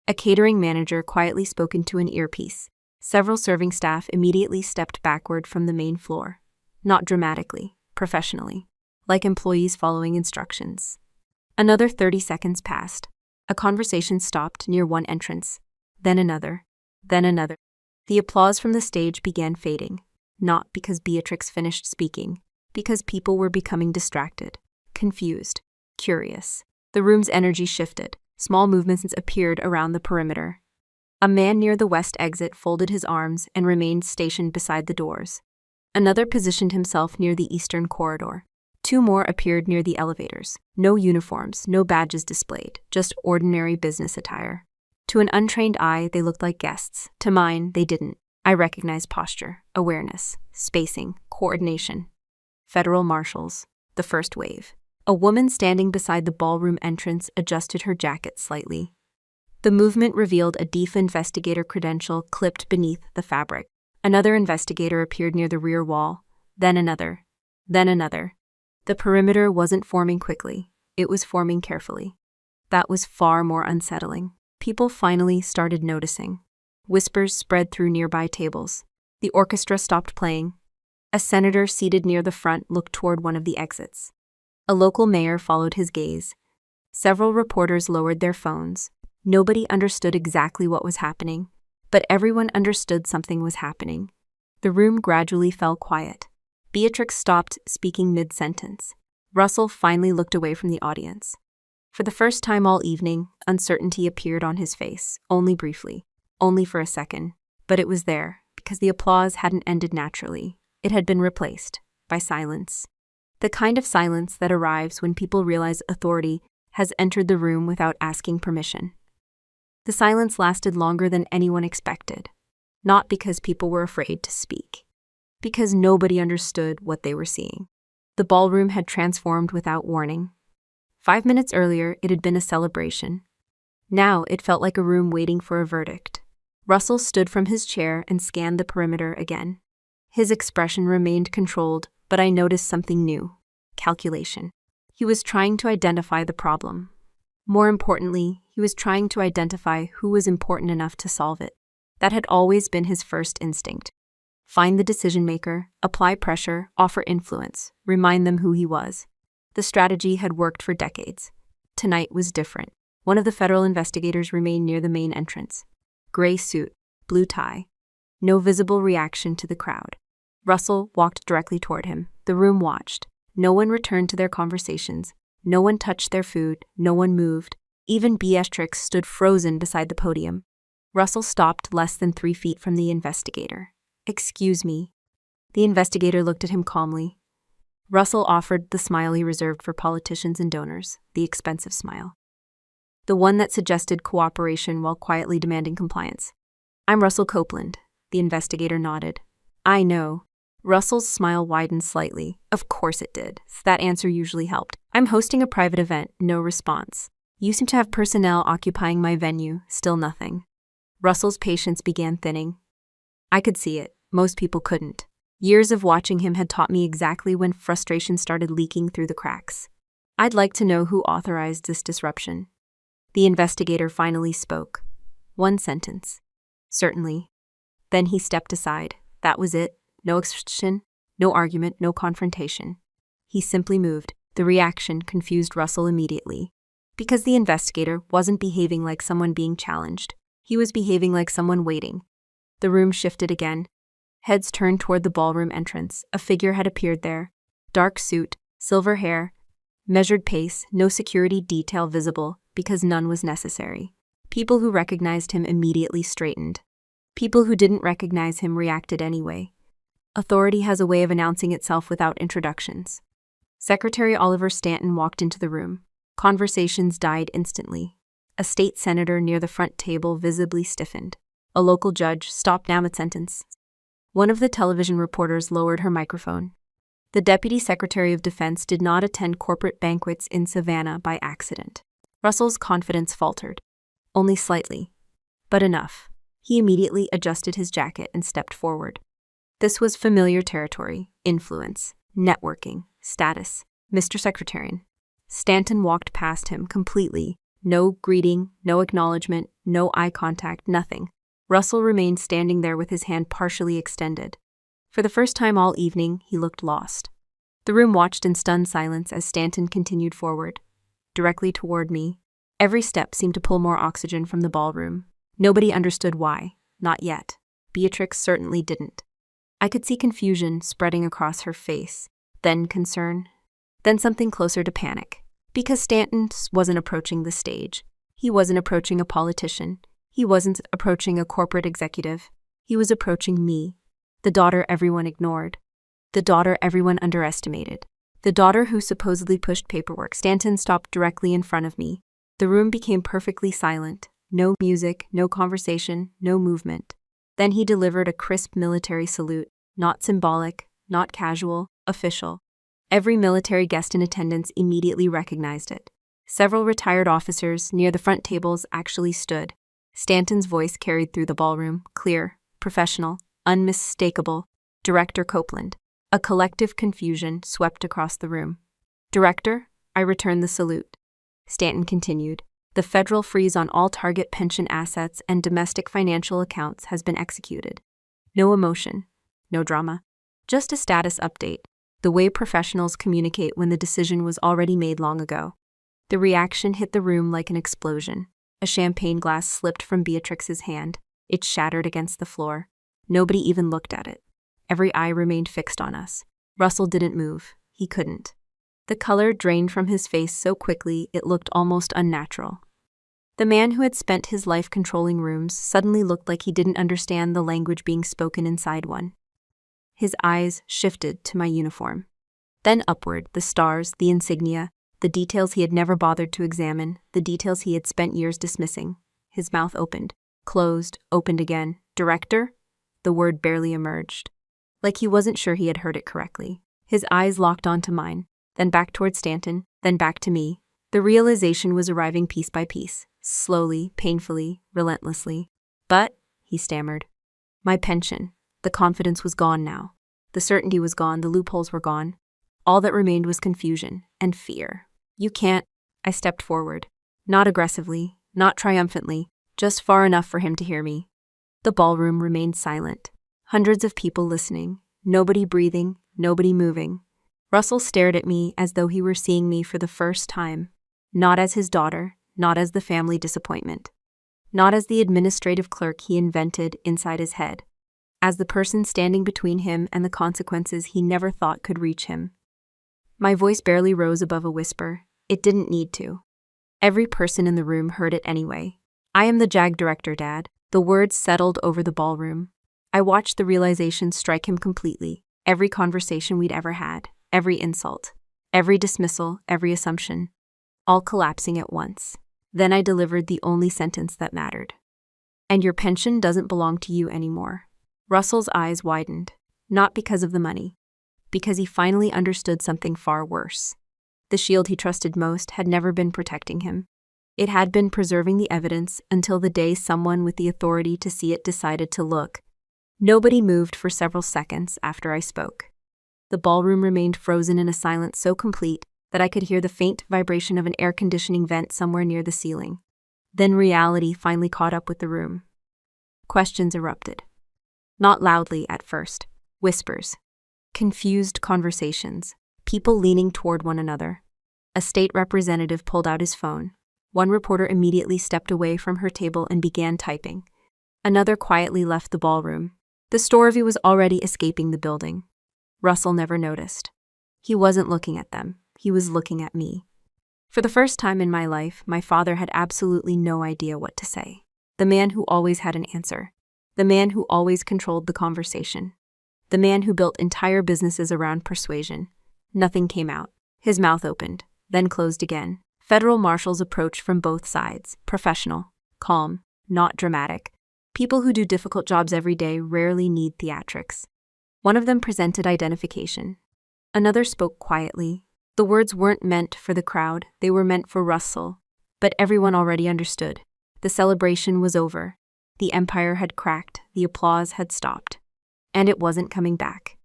A catering manager quietly spoke into an earpiece. Several serving staff immediately stepped backward from the main floor. Not dramatically, professionally, like employees following instructions. Another 30 seconds passed. A conversation stopped near one entrance. Then another. Then another. The applause from the stage began fading. Not because Beatrix finished speaking, because people were becoming distracted, confused, curious. The room's energy shifted. Small movements appeared around the perimeter. A man near the west exit folded his arms and remained stationed beside the doors. Another positioned himself near the eastern corridor. 2 more appeared near the elevators. No uniforms, no badges displayed, just ordinary business attire. To an untrained eye, they looked like guests. To mine, they didn't. I recognized posture, awareness, spacing, coordination. Federal marshals, the first wave. A woman standing beside the ballroom entrance adjusted her jacket slightly. The movement revealed a DEFA investigator credential clipped beneath the fabric. Another investigator appeared near the rear wall, then another, then another. The perimeter wasn't forming quickly, it was forming carefully. That was far more unsettling. People finally started noticing. Whispers spread through nearby tables. The orchestra stopped playing. A senator seated near the front looked toward one of the exits. A local mayor followed his gaze. Several reporters lowered their phones. Nobody understood exactly what was happening, but everyone understood something was happening. The room gradually fell quiet. Beatrix stopped speaking mid-sentence. Russell finally looked away from the audience. For the first time all evening, uncertainty appeared on his face, only briefly, only for a second. But it was there, because the applause hadn't ended naturally. It had been replaced by silence. The kind of silence that arrives when people realize authority has entered the room without asking permission. The silence lasted longer than anyone expected, not because people were afraid to speak, because nobody understood what they were seeing. The ballroom had transformed without warning. 5 minutes earlier, it had been a celebration. Now it felt like a room waiting for a verdict. Russell stood from his chair and scanned the perimeter again. His expression remained controlled, but I noticed something new: calculation. He was trying to identify the problem. More importantly, he was trying to identify who was important enough to solve it. That had always been his first instinct. Find the decision maker, apply pressure, offer influence, remind them who he was. The strategy had worked for decades. Tonight was different. One of the federal investigators remained near the main entrance. Gray suit, blue tie. No visible reaction to the crowd. Russell walked directly toward him. The room watched. No one returned to their conversations. No one touched their food. No one moved. Even Beatrix stood frozen beside the podium. Russell stopped less than 3 feet from the investigator. "Excuse me." The investigator looked at him calmly. Russell offered the smile he reserved for politicians and donors, the expensive smile. The one that suggested cooperation while quietly demanding compliance. "I'm Russell Copeland," the investigator nodded. "I know." Russell's smile widened slightly. Of course it did. That answer usually helped. "I'm hosting a private event." No response. "You seem to have personnel occupying my venue." Still nothing. Russell's patience began thinning. I could see it. Most people couldn't. Years of watching him had taught me exactly when frustration started leaking through the cracks. "I'd like to know who authorized this disruption." The investigator finally spoke. One sentence. "Certainly." Then he stepped aside. That was it. No expression, no argument, no confrontation. He simply moved. The reaction confused Russell immediately. Because the investigator wasn't behaving like someone being challenged. He was behaving like someone waiting. The room shifted again. Heads turned toward the ballroom entrance. A figure had appeared there. Dark suit, silver hair, measured pace, no security detail visible because none was necessary. People who recognized him immediately straightened. People who didn't recognize him reacted anyway. Authority has a way of announcing itself without introductions. Secretary Oliver Stanton walked into the room. Conversations died instantly. A state senator near the front table visibly stiffened. A local judge stopped now mid-sentence. One of the television reporters lowered her microphone. The Deputy Secretary of Defense did not attend corporate banquets in Savannah by accident. Russell's confidence faltered. Only slightly. But enough. He immediately adjusted his jacket and stepped forward. This was familiar territory: influence, networking, status. "Mr. Secretarian." Stanton walked past him completely. No greeting, no acknowledgement, no eye contact, nothing. Russell remained standing there with his hand partially extended. For the first time all evening, he looked lost. The room watched in stunned silence as Stanton continued forward, directly toward me. Every step seemed to pull more oxygen from the ballroom. Nobody understood why. Not yet. Beatrix certainly didn't. I could see confusion spreading across her face, then concern, then something closer to panic. Because Stanton wasn't approaching the stage. He wasn't approaching a politician. He wasn't approaching a corporate executive. He was approaching me, the daughter everyone ignored, the daughter everyone underestimated, the daughter who supposedly pushed paperwork. Stanton stopped directly in front of me. The room became perfectly silent. No music, no conversation, no movement. Then he delivered a crisp military salute, not symbolic, not casual, official. Every military guest in attendance immediately recognized it. Several retired officers near the front tables actually stood. Stanton's voice carried through the ballroom, clear, professional, unmistakable. "Director Copeland." A collective confusion swept across the room. "Director?" I returned the salute. Stanton continued. "The federal freeze on all target pension assets and domestic financial accounts has been executed." No emotion, no drama, just a status update, the way professionals communicate when the decision was already made long ago. The reaction hit the room like an explosion. A champagne glass slipped from Beatrix's hand. It shattered against the floor. Nobody even looked at it. Every eye remained fixed on us. Russell didn't move. He couldn't. The color drained from his face so quickly it looked almost unnatural. The man who had spent his life controlling rooms suddenly looked like he didn't understand the language being spoken inside one. His eyes shifted to my uniform. Then upward, the stars, the insignia. The details he had never bothered to examine, the details he had spent years dismissing. His mouth opened, closed, opened again. Director? The word barely emerged. Like he wasn't sure he had heard it correctly. His eyes locked onto mine, then back toward Stanton, then back to me. The realization was arriving piece by piece, slowly, painfully, relentlessly. But, he stammered, my pension. The confidence was gone now. The certainty was gone, the loopholes were gone. All that remained was confusion and fear. You can't. I stepped forward. Not aggressively, not triumphantly, just far enough for him to hear me. The ballroom remained silent. Hundreds of people listening, nobody breathing, nobody moving. Russell stared at me as though he were seeing me for the first time. Not as his daughter, not as the family disappointment. Not as the administrative clerk he invented inside his head. As the person standing between him and the consequences he never thought could reach him. My voice barely rose above a whisper. It didn't need to. Every person in the room heard it anyway. I am the JAG director, Dad. The words settled over the ballroom. I watched the realization strike him completely. Every conversation we'd ever had, every insult, every dismissal, every assumption, all collapsing at once. Then I delivered the only sentence that mattered. And your pension doesn't belong to you anymore. Russell's eyes widened, not because of the money, because he finally understood something far worse. The shield he trusted most had never been protecting him. It had been preserving the evidence until the day someone with the authority to see it decided to look. Nobody moved for several seconds after I spoke. The ballroom remained frozen in a silence so complete that I could hear the faint vibration of an air conditioning vent somewhere near the ceiling. Then reality finally caught up with the room. Questions erupted. Not loudly at first. Whispers. Confused conversations. People leaning toward one another. A state representative pulled out his phone. One reporter immediately stepped away from her table and began typing. Another quietly left the ballroom. The Storvey was already escaping the building. Russell never noticed. He wasn't looking at them. He was looking at me. For the first time in my life, my father had absolutely no idea what to say. The man who always had an answer. The man who always controlled the conversation. The man who built entire businesses around persuasion. Nothing came out. His mouth opened, then closed again. Federal marshals approached from both sides, professional, calm, not dramatic. People who do difficult jobs every day rarely need theatrics. One of them presented identification. Another spoke quietly. The words weren't meant for the crowd, they were meant for Russell. But everyone already understood. The celebration was over. The empire had cracked, the applause had stopped. And it wasn't coming back.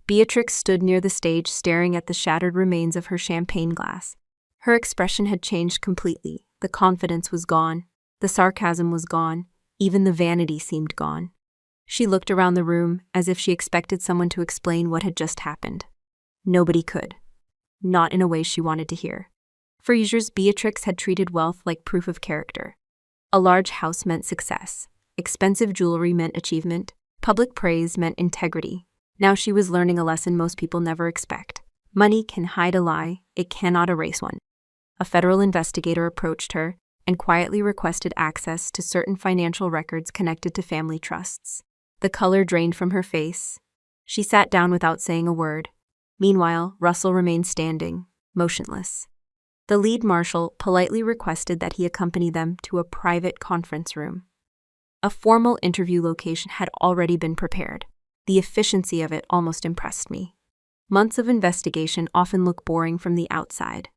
Beatrix stood near the stage staring at the shattered remains of her champagne glass. Her expression had changed completely. The confidence was gone. The sarcasm was gone. Even the vanity seemed gone. She looked around the room as if she expected someone to explain what had just happened. Nobody could. Not in a way she wanted to hear. For years, Beatrix had treated wealth like proof of character. A large house meant success. Expensive jewelry meant achievement. Public praise meant integrity. Now she was learning a lesson most people never expect. Money can hide a lie, it cannot erase one. A federal investigator approached her and quietly requested access to certain financial records connected to family trusts. The color drained from her face. She sat down without saying a word. Meanwhile, Russell remained standing, motionless. The lead marshal politely requested that he accompany them to a private conference room. A formal interview location had already been prepared. The efficiency of it almost impressed me. Months of investigation often look boring from the outside.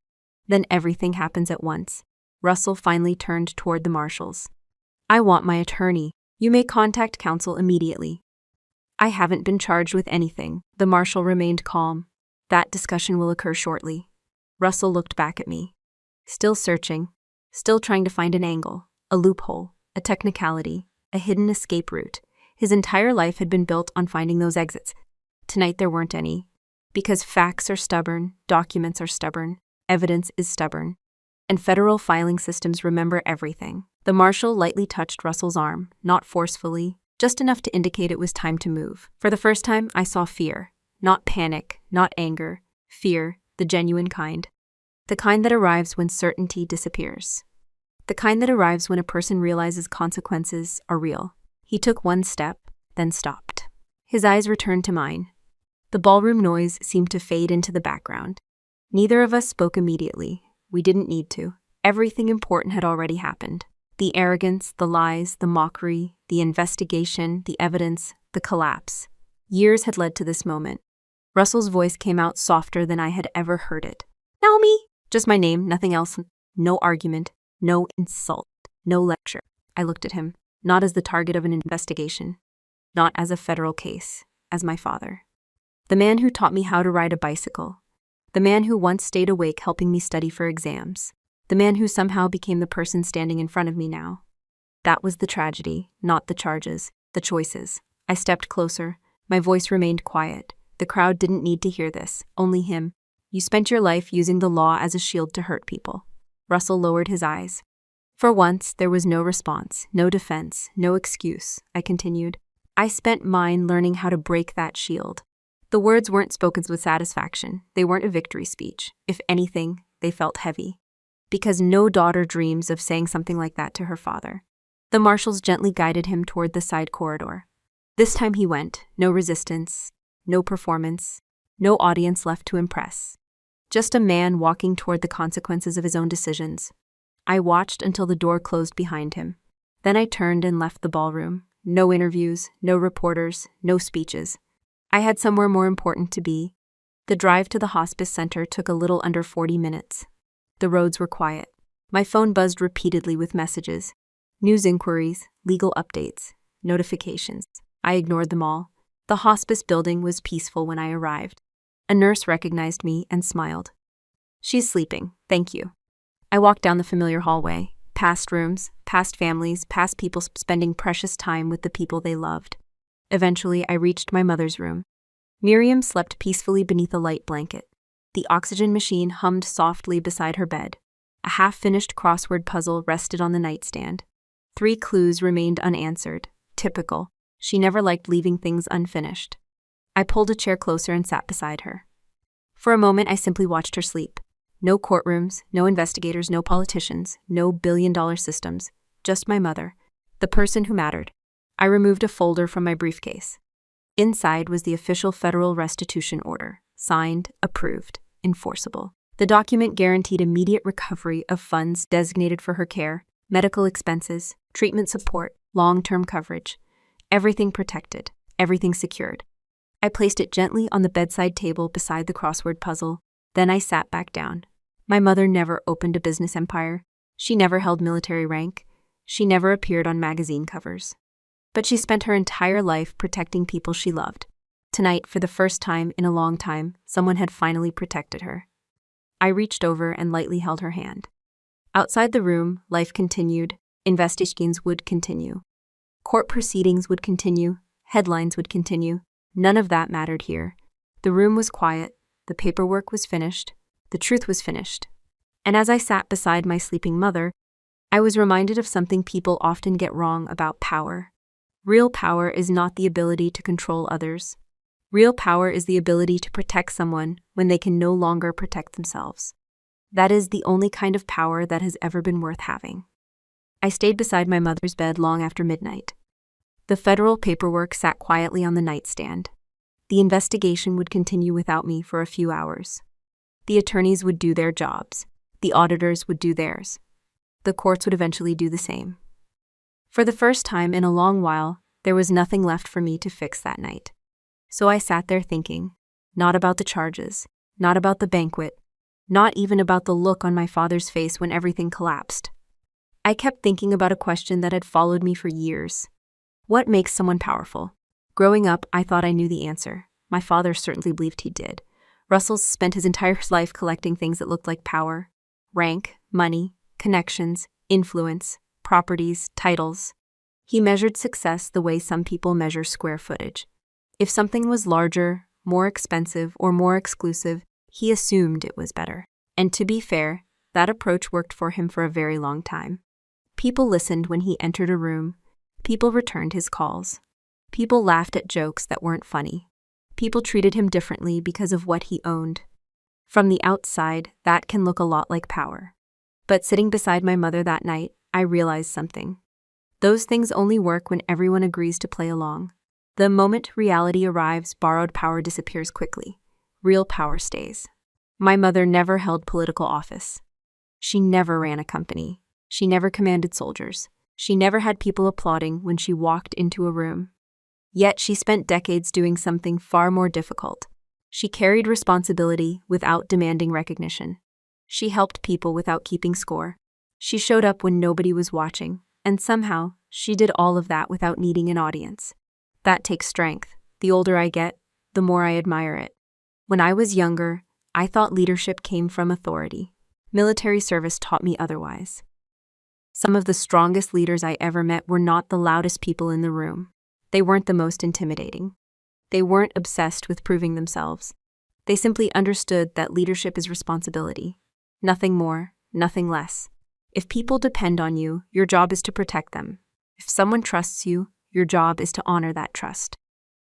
Then everything happens at once. Russell finally turned toward the marshals. I want my attorney. You may contact counsel immediately. I haven't been charged with anything. The marshal remained calm. That discussion will occur shortly. Russell looked back at me. Still searching. Still trying to find an angle, a loophole, a technicality, a hidden escape route. His entire life had been built on finding those exits. Tonight there weren't any. Because facts are stubborn, documents are stubborn, evidence is stubborn. And federal filing systems remember everything. The marshal lightly touched Russell's arm, not forcefully, just enough to indicate it was time to move. For the first time, I saw fear. Not panic, not anger. Fear, the genuine kind. The kind that arrives when certainty disappears. The kind that arrives when a person realizes consequences are real. He took one step, then stopped. His eyes returned to mine. The ballroom noise seemed to fade into the background. Neither of us spoke immediately. We didn't need to. Everything important had already happened. The arrogance, the lies, the mockery, the investigation, the evidence, the collapse. Years had led to this moment. Russell's voice came out softer than I had ever heard it. Naomi! Just my name, nothing else. No argument, no insult, no lecture. I looked at him, not as the target of an investigation, not as a federal case, as my father. The man who taught me how to ride a bicycle. The man who once stayed awake helping me study for exams. The man who somehow became the person standing in front of me now. That was the tragedy, not the charges, the choices. I stepped closer. My voice remained quiet. The crowd didn't need to hear this, only him. You spent your life using the law as a shield to hurt people. Russell lowered his eyes. For once, there was no response, no defense, no excuse, I continued. I spent mine learning how to break that shield. The words weren't spoken with satisfaction. They weren't a victory speech. If anything, they felt heavy. Because no daughter dreams of saying something like that to her father. The marshals gently guided him toward the side corridor. This time he went, no resistance, no performance, no audience left to impress. Just a man walking toward the consequences of his own decisions. I watched until the door closed behind him. Then I turned and left the ballroom. No interviews, no reporters, no speeches. I had somewhere more important to be. The drive to the hospice center took a little under 40 minutes. The roads were quiet. My phone buzzed repeatedly with messages. News inquiries, legal updates, notifications. I ignored them all. The hospice building was peaceful when I arrived. A nurse recognized me and smiled. She's sleeping, thank you. I walked down the familiar hallway, past rooms, past families, past people spending precious time with the people they loved. Eventually, I reached my mother's room. Miriam slept peacefully beneath a light blanket. The oxygen machine hummed softly beside her bed. A half-finished crossword puzzle rested on the nightstand. 3 clues remained unanswered. Typical. She never liked leaving things unfinished. I pulled a chair closer and sat beside her. For a moment, I simply watched her sleep. No courtrooms, no investigators, no politicians, no billion-dollar systems. Just my mother, the person who mattered. I removed a folder from my briefcase. Inside was the official federal restitution order. Signed, approved, enforceable. The document guaranteed immediate recovery of funds designated for her care, medical expenses, treatment support, long-term coverage. Everything protected, everything secured. I placed it gently on the bedside table beside the crossword puzzle. Then I sat back down. My mother never opened a business empire. She never held military rank. She never appeared on magazine covers. But she spent her entire life protecting people she loved. Tonight, for the first time in a long time, someone had finally protected her. I reached over and lightly held her hand. Outside the room, life continued. Investigations would continue. Court proceedings would continue. Headlines would continue. None of that mattered here. The room was quiet. The paperwork was finished. The truth was finished. And as I sat beside my sleeping mother, I was reminded of something people often get wrong about power. Real power is not the ability to control others. Real power is the ability to protect someone when they can no longer protect themselves. That is the only kind of power that has ever been worth having. I stayed beside my mother's bed long after midnight. The federal paperwork sat quietly on the nightstand. The investigation would continue without me for a few hours. The attorneys would do their jobs. The auditors would do theirs. The courts would eventually do the same. For the first time in a long while, there was nothing left for me to fix that night. So I sat there thinking, not about the charges, not about the banquet, not even about the look on my father's face when everything collapsed. I kept thinking about a question that had followed me for years. What makes someone powerful? Growing up, I thought I knew the answer. My father certainly believed he did. Russell spent his entire life collecting things that looked like power, rank, money, connections, influence, properties, titles. He measured success the way some people measure square footage. If something was larger, more expensive, or more exclusive, he assumed it was better. And to be fair, that approach worked for him for a very long time. People listened when he entered a room. People returned his calls. People laughed at jokes that weren't funny. People treated him differently because of what he owned. From the outside, that can look a lot like power. But sitting beside my mother that night, I realized something. Those things only work when everyone agrees to play along. The moment reality arrives, borrowed power disappears quickly. Real power stays. My mother never held political office. She never ran a company. She never commanded soldiers. She never had people applauding when she walked into a room. Yet she spent decades doing something far more difficult. She carried responsibility without demanding recognition. She helped people without keeping score. She showed up when nobody was watching, and somehow, she did all of that without needing an audience. That takes strength. The older I get, the more I admire it. When I was younger, I thought leadership came from authority. Military service taught me otherwise. Some of the strongest leaders I ever met were not the loudest people in the room. They weren't the most intimidating. They weren't obsessed with proving themselves. They simply understood that leadership is responsibility. Nothing more, nothing less. If people depend on you, your job is to protect them. If someone trusts you, your job is to honor that trust.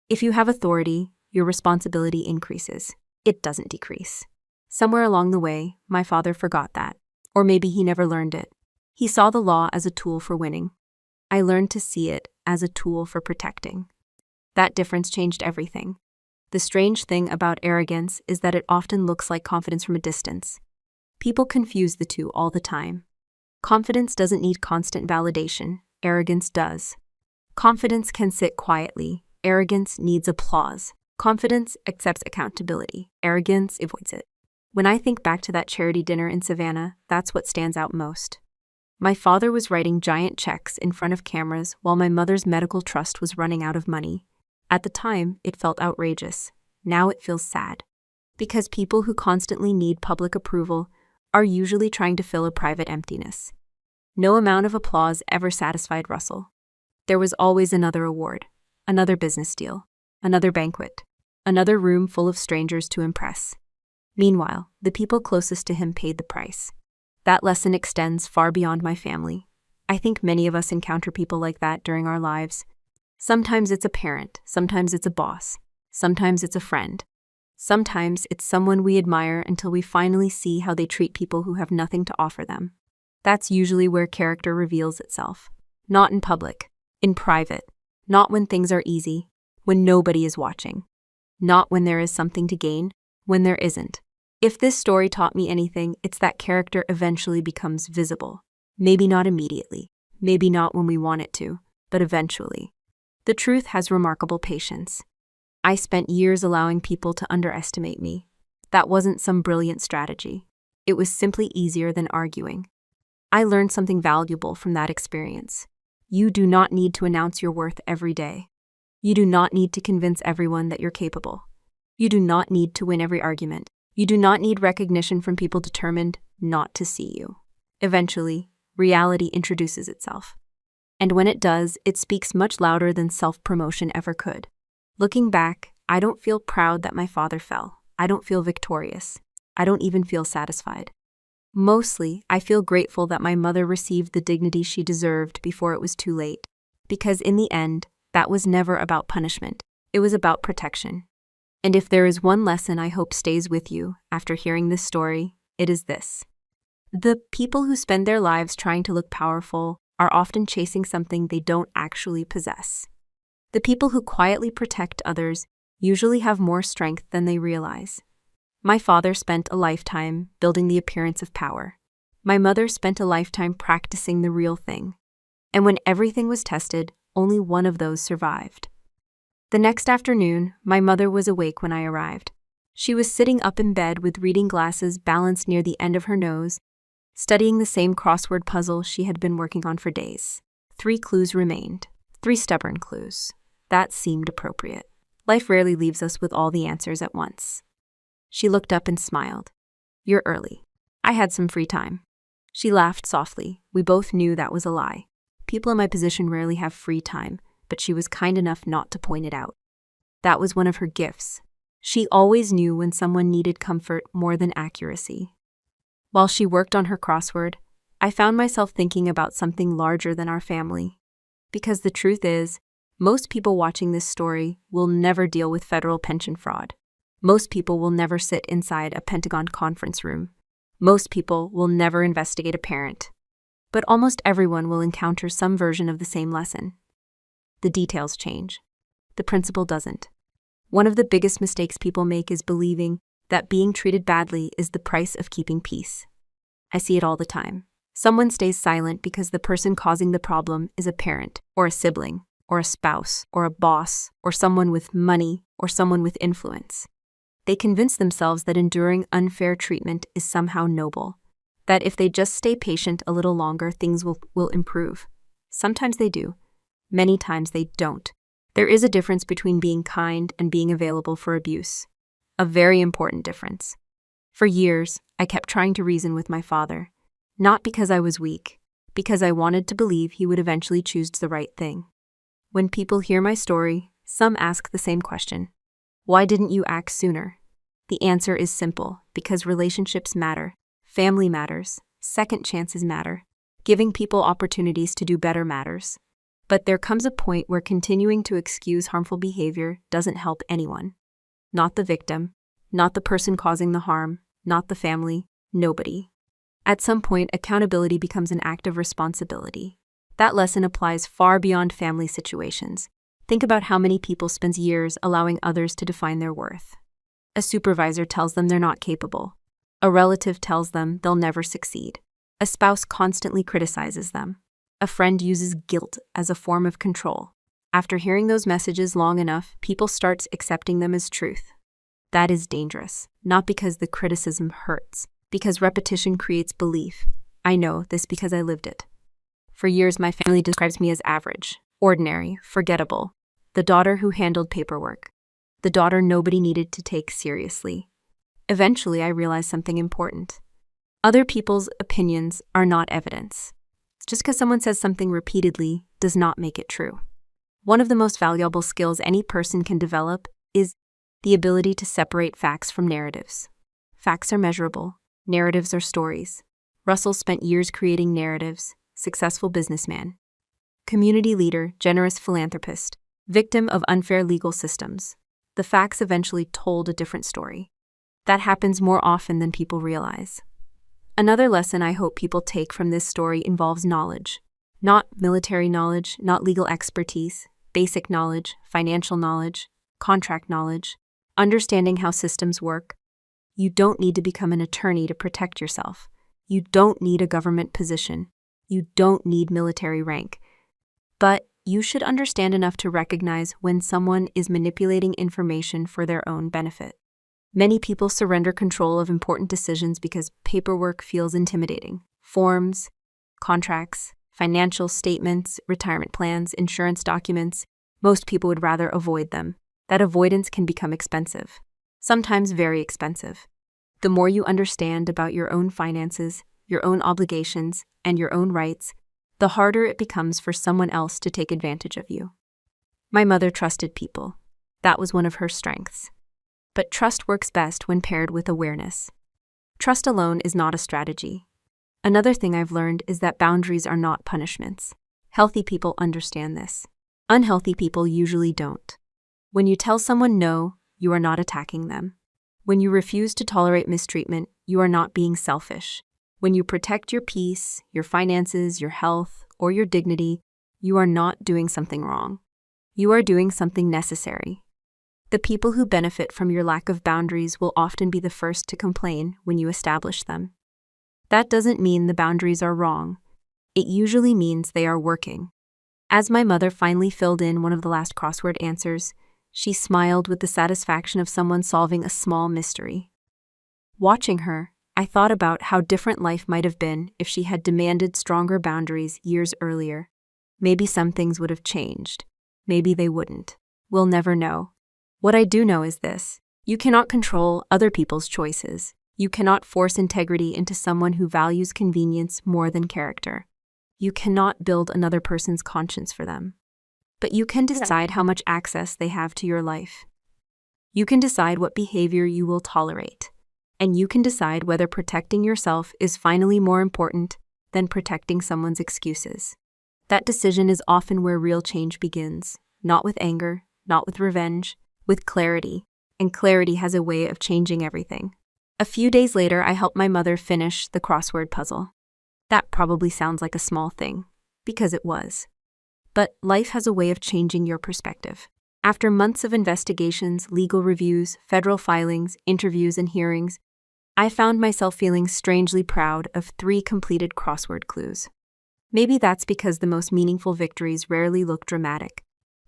If you have authority, your responsibility increases. It doesn't decrease. Somewhere along the way, my father forgot that. Or maybe he never learned it. He saw the law as a tool for winning. I learned to see it as a tool for protecting. That difference changed everything. The strange thing about arrogance is that it often looks like confidence from a distance. People confuse the two all the time. Confidence doesn't need constant validation. Arrogance does. Confidence can sit quietly. Arrogance needs applause. Confidence accepts accountability. Arrogance avoids it. When I think back to that charity dinner in Savannah, that's what stands out most. My father was writing giant checks in front of cameras while my mother's medical trust was running out of money. At the time, it felt outrageous. Now it feels sad. Because people who constantly need public approval are usually trying to fill a private emptiness. No amount of applause ever satisfied Russell. There was always another award, another business deal, another banquet, another room full of strangers to impress. Meanwhile, the people closest to him paid the price. That lesson extends far beyond my family. I think many of us encounter people like that during our lives. Sometimes it's a parent, sometimes it's a boss, sometimes it's a friend. Sometimes it's someone we admire until we finally see how they treat people who have nothing to offer them. That's usually where character reveals itself. Not in public, in private. Not when things are easy, when nobody is watching. Not when there is something to gain, when there isn't. If this story taught me anything, it's that character eventually becomes visible. Maybe not immediately, maybe not when we want it to, but eventually. The truth has remarkable patience. I spent years allowing people to underestimate me. That wasn't some brilliant strategy. It was simply easier than arguing. I learned something valuable from that experience. You do not need to announce your worth every day. You do not need to convince everyone that you're capable. You do not need to win every argument. You do not need recognition from people determined not to see you. Eventually, reality introduces itself. And when it does, it speaks much louder than self-promotion ever could. Looking back, I don't feel proud that my father fell. I don't feel victorious. I don't even feel satisfied. Mostly, I feel grateful that my mother received the dignity she deserved before it was too late. Because in the end, that was never about punishment. It was about protection. And if there is one lesson I hope stays with you after hearing this story, it is this. The people who spend their lives trying to look powerful are often chasing something they don't actually possess. The people who quietly protect others usually have more strength than they realize. My father spent a lifetime building the appearance of power. My mother spent a lifetime practicing the real thing. And when everything was tested, only one of those survived. The next afternoon, my mother was awake when I arrived. She was sitting up in bed with reading glasses balanced near the end of her nose, studying the same crossword puzzle she had been working on for days. 3 clues remained. 3 stubborn clues. That seemed appropriate. Life rarely leaves us with all the answers at once. She looked up and smiled. "You're early. I had some free time." She laughed softly. We both knew that was a lie. People in my position rarely have free time, but she was kind enough not to point it out. That was one of her gifts. She always knew when someone needed comfort more than accuracy. While she worked on her crossword, I found myself thinking about something larger than our family. Because the truth is, most people watching this story will never deal with federal pension fraud. Most people will never sit inside a Pentagon conference room. Most people will never investigate a parent. But almost everyone will encounter some version of the same lesson. The details change. The principle doesn't. One of the biggest mistakes people make is believing that being treated badly is the price of keeping peace. I see it all the time. Someone stays silent because the person causing the problem is a parent, or a sibling, or a spouse, or a boss, or someone with money, or someone with influence. They convince themselves that enduring unfair treatment is somehow noble, that if they just stay patient a little longer, things will improve. Sometimes they do. Many times they don't. There is a difference between being kind and being available for abuse. A very important difference. For years, I kept trying to reason with my father. Not because I was weak, because I wanted to believe he would eventually choose the right thing. When people hear my story, some ask the same question. Why didn't you act sooner? The answer is simple, because relationships matter, family matters, second chances matter, giving people opportunities to do better matters. But there comes a point where continuing to excuse harmful behavior doesn't help anyone. Not the victim, not the person causing the harm, not the family, nobody. At some point, accountability becomes an act of responsibility. That lesson applies far beyond family situations. Think about how many people spend years allowing others to define their worth. A supervisor tells them they're not capable. A relative tells them they'll never succeed. A spouse constantly criticizes them. A friend uses guilt as a form of control. After hearing those messages long enough, people start accepting them as truth. That is dangerous, not because the criticism hurts, because repetition creates belief. I know this because I lived it. For years, my family describes me as average, ordinary, forgettable, the daughter who handled paperwork, the daughter nobody needed to take seriously. Eventually, I realized something important. Other people's opinions are not evidence. Just because someone says something repeatedly does not make it true. One of the most valuable skills any person can develop is the ability to separate facts from narratives. Facts are measurable. Narratives are stories. Russell spent years creating narratives, successful businessman, community leader, generous philanthropist, victim of unfair legal systems. The facts eventually told a different story. That happens more often than people realize. Another lesson I hope people take from this story involves knowledge. Not military knowledge, not legal expertise, basic knowledge, financial knowledge, contract knowledge, understanding how systems work. You don't need to become an attorney to protect yourself. You don't need a government position. You don't need military rank. But you should understand enough to recognize when someone is manipulating information for their own benefit. Many people surrender control of important decisions because paperwork feels intimidating. Forms, contracts, financial statements, retirement plans, insurance documents. Most people would rather avoid them. That avoidance can become expensive. Sometimes very expensive. The more you understand about your own finances, your own obligations, and your own rights, the harder it becomes for someone else to take advantage of you. My mother trusted people. That was one of her strengths. But trust works best when paired with awareness. Trust alone is not a strategy. Another thing I've learned is that boundaries are not punishments. Healthy people understand this. Unhealthy people usually don't. When you tell someone no, you are not attacking them. When you refuse to tolerate mistreatment, you are not being selfish. When you protect your peace, your finances, your health, or your dignity, you are not doing something wrong. You are doing something necessary. The people who benefit from your lack of boundaries will often be the first to complain when you establish them. That doesn't mean the boundaries are wrong. It usually means they are working. As my mother finally filled in one of the last crossword answers, she smiled with the satisfaction of someone solving a small mystery. Watching her, I thought about how different life might have been if she had demanded stronger boundaries years earlier. Maybe some things would have changed. Maybe they wouldn't. We'll never know. What I do know is this: you cannot control other people's choices. You cannot force integrity into someone who values convenience more than character. You cannot build another person's conscience for them. But you can decide how much access they have to your life. You can decide what behavior you will tolerate. And you can decide whether protecting yourself is finally more important than protecting someone's excuses. That decision is often where real change begins, not with anger, not with revenge, with clarity. And clarity has a way of changing everything. A few days later, I helped my mother finish the crossword puzzle. That probably sounds like a small thing, because it was. But life has a way of changing your perspective. After months of investigations, legal reviews, federal filings, interviews, and hearings, I found myself feeling strangely proud of 3 completed crossword clues. Maybe that's because the most meaningful victories rarely look dramatic.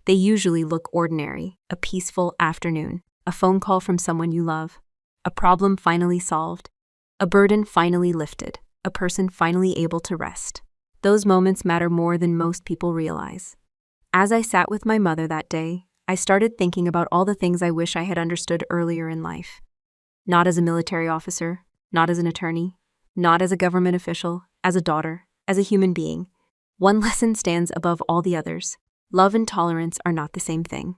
They usually look ordinary: a peaceful afternoon, a phone call from someone you love, a problem finally solved, a burden finally lifted, a person finally able to rest. Those moments matter more than most people realize. As I sat with my mother that day, I started thinking about all the things I wish I had understood earlier in life. Not as a military officer, not as an attorney, not as a government official, as a daughter, as a human being. One lesson stands above all the others. Love and tolerance are not the same thing.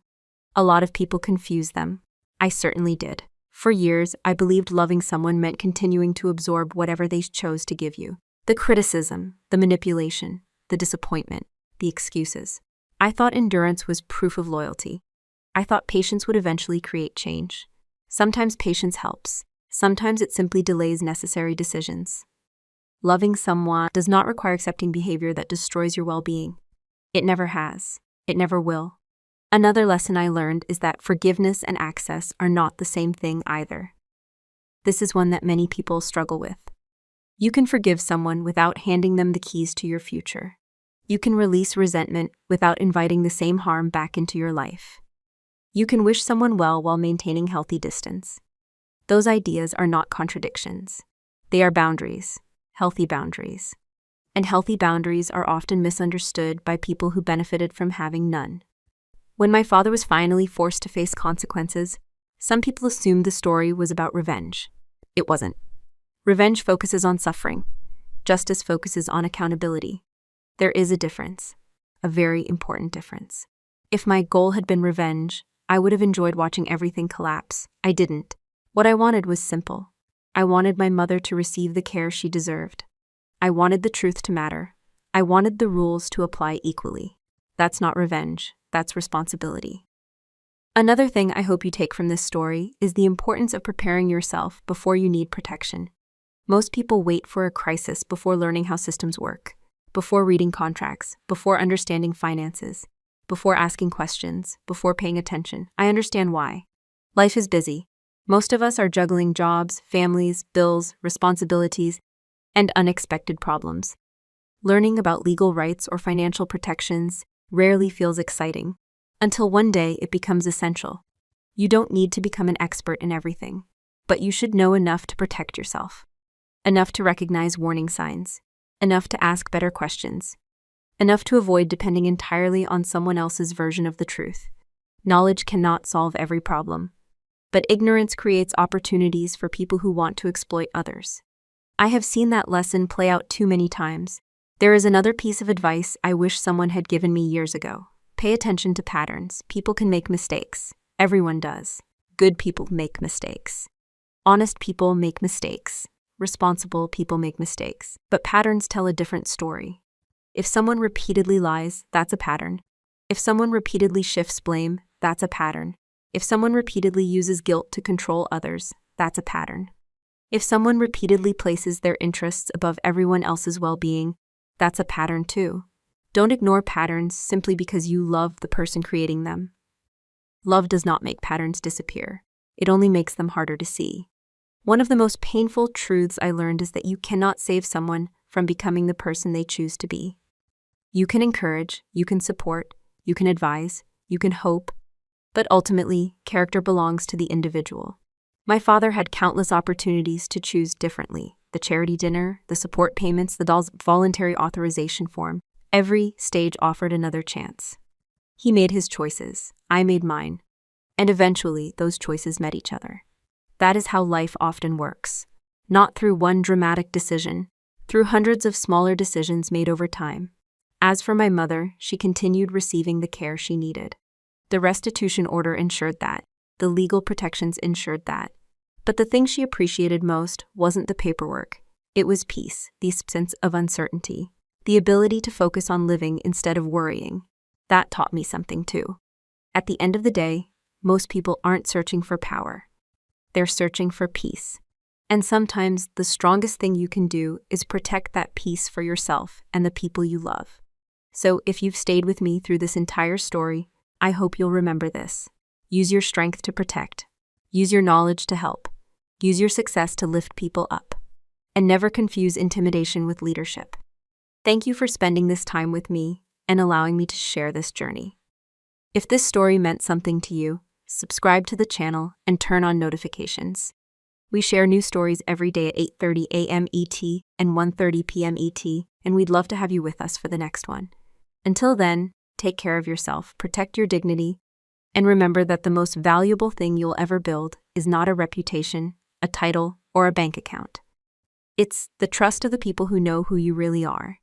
A lot of people confuse them. I certainly did. For years, I believed loving someone meant continuing to absorb whatever they chose to give you. The criticism, the manipulation, the disappointment, the excuses. I thought endurance was proof of loyalty. I thought patience would eventually create change. Sometimes patience helps. Sometimes it simply delays necessary decisions. Loving someone does not require accepting behavior that destroys your well-being. It never has. It never will. Another lesson I learned is that forgiveness and access are not the same thing either. This is one that many people struggle with. You can forgive someone without handing them the keys to your future. You can release resentment without inviting the same harm back into your life. You can wish someone well while maintaining healthy distance. Those ideas are not contradictions. They are boundaries, healthy boundaries. And healthy boundaries are often misunderstood by people who benefited from having none. When my father was finally forced to face consequences, some people assumed the story was about revenge. It wasn't. Revenge focuses on suffering. Justice focuses on accountability. There is a difference, a very important difference. If my goal had been revenge, I would have enjoyed watching everything collapse. I didn't. What I wanted was simple. I wanted my mother to receive the care she deserved. I wanted the truth to matter. I wanted the rules to apply equally. That's not revenge, that's responsibility. Another thing I hope you take from this story is the importance of preparing yourself before you need protection. Most people wait for a crisis before learning how systems work, before reading contracts, before understanding finances, before asking questions, before paying attention. I understand why. Life is busy. Most of us are juggling jobs, families, bills, responsibilities, and unexpected problems. Learning about legal rights or financial protections rarely feels exciting, until one day it becomes essential. You don't need to become an expert in everything, but you should know enough to protect yourself. Enough to recognize warning signs. Enough to ask better questions. Enough to avoid depending entirely on someone else's version of the truth. Knowledge cannot solve every problem, but ignorance creates opportunities for people who want to exploit others. I have seen that lesson play out too many times. There is another piece of advice I wish someone had given me years ago. Pay attention to patterns. People can make mistakes. Everyone does. Good people make mistakes. Honest people make mistakes. Responsible people make mistakes. But patterns tell a different story. If someone repeatedly lies, that's a pattern. If someone repeatedly shifts blame, that's a pattern. If someone repeatedly uses guilt to control others, that's a pattern. If someone repeatedly places their interests above everyone else's well-being, that's a pattern too. Don't ignore patterns simply because you love the person creating them. Love does not make patterns disappear. It only makes them harder to see. One of the most painful truths I learned is that you cannot save someone from becoming the person they choose to be. You can encourage, you can support, you can advise, you can hope, but ultimately, character belongs to the individual. My father had countless opportunities to choose differently. The charity dinner, the support payments, the doll's voluntary authorization form. Every stage offered another chance. He made his choices, I made mine, and eventually those choices met each other. That is how life often works. Not through one dramatic decision, through hundreds of smaller decisions made over time. As for my mother, she continued receiving the care she needed. The restitution order ensured that. The legal protections ensured that. But the thing she appreciated most wasn't the paperwork. It was peace, the sense of uncertainty, the ability to focus on living instead of worrying. That taught me something too. At the end of the day, most people aren't searching for power. They're searching for peace. And sometimes the strongest thing you can do is protect that peace for yourself and the people you love. So if you've stayed with me through this entire story, I hope you'll remember this. Use your strength to protect. Use your knowledge to help. Use your success to lift people up. And never confuse intimidation with leadership. Thank you for spending this time with me and allowing me to share this journey. If this story meant something to you, subscribe to the channel and turn on notifications. We share new stories every day at 8:30 a.m. ET and 1:30 p.m. ET, and we'd love to have you with us for the next one. Until then, take care of yourself, protect your dignity, and remember that the most valuable thing you'll ever build is not a reputation, a title, or a bank account. It's the trust of the people who know who you really are.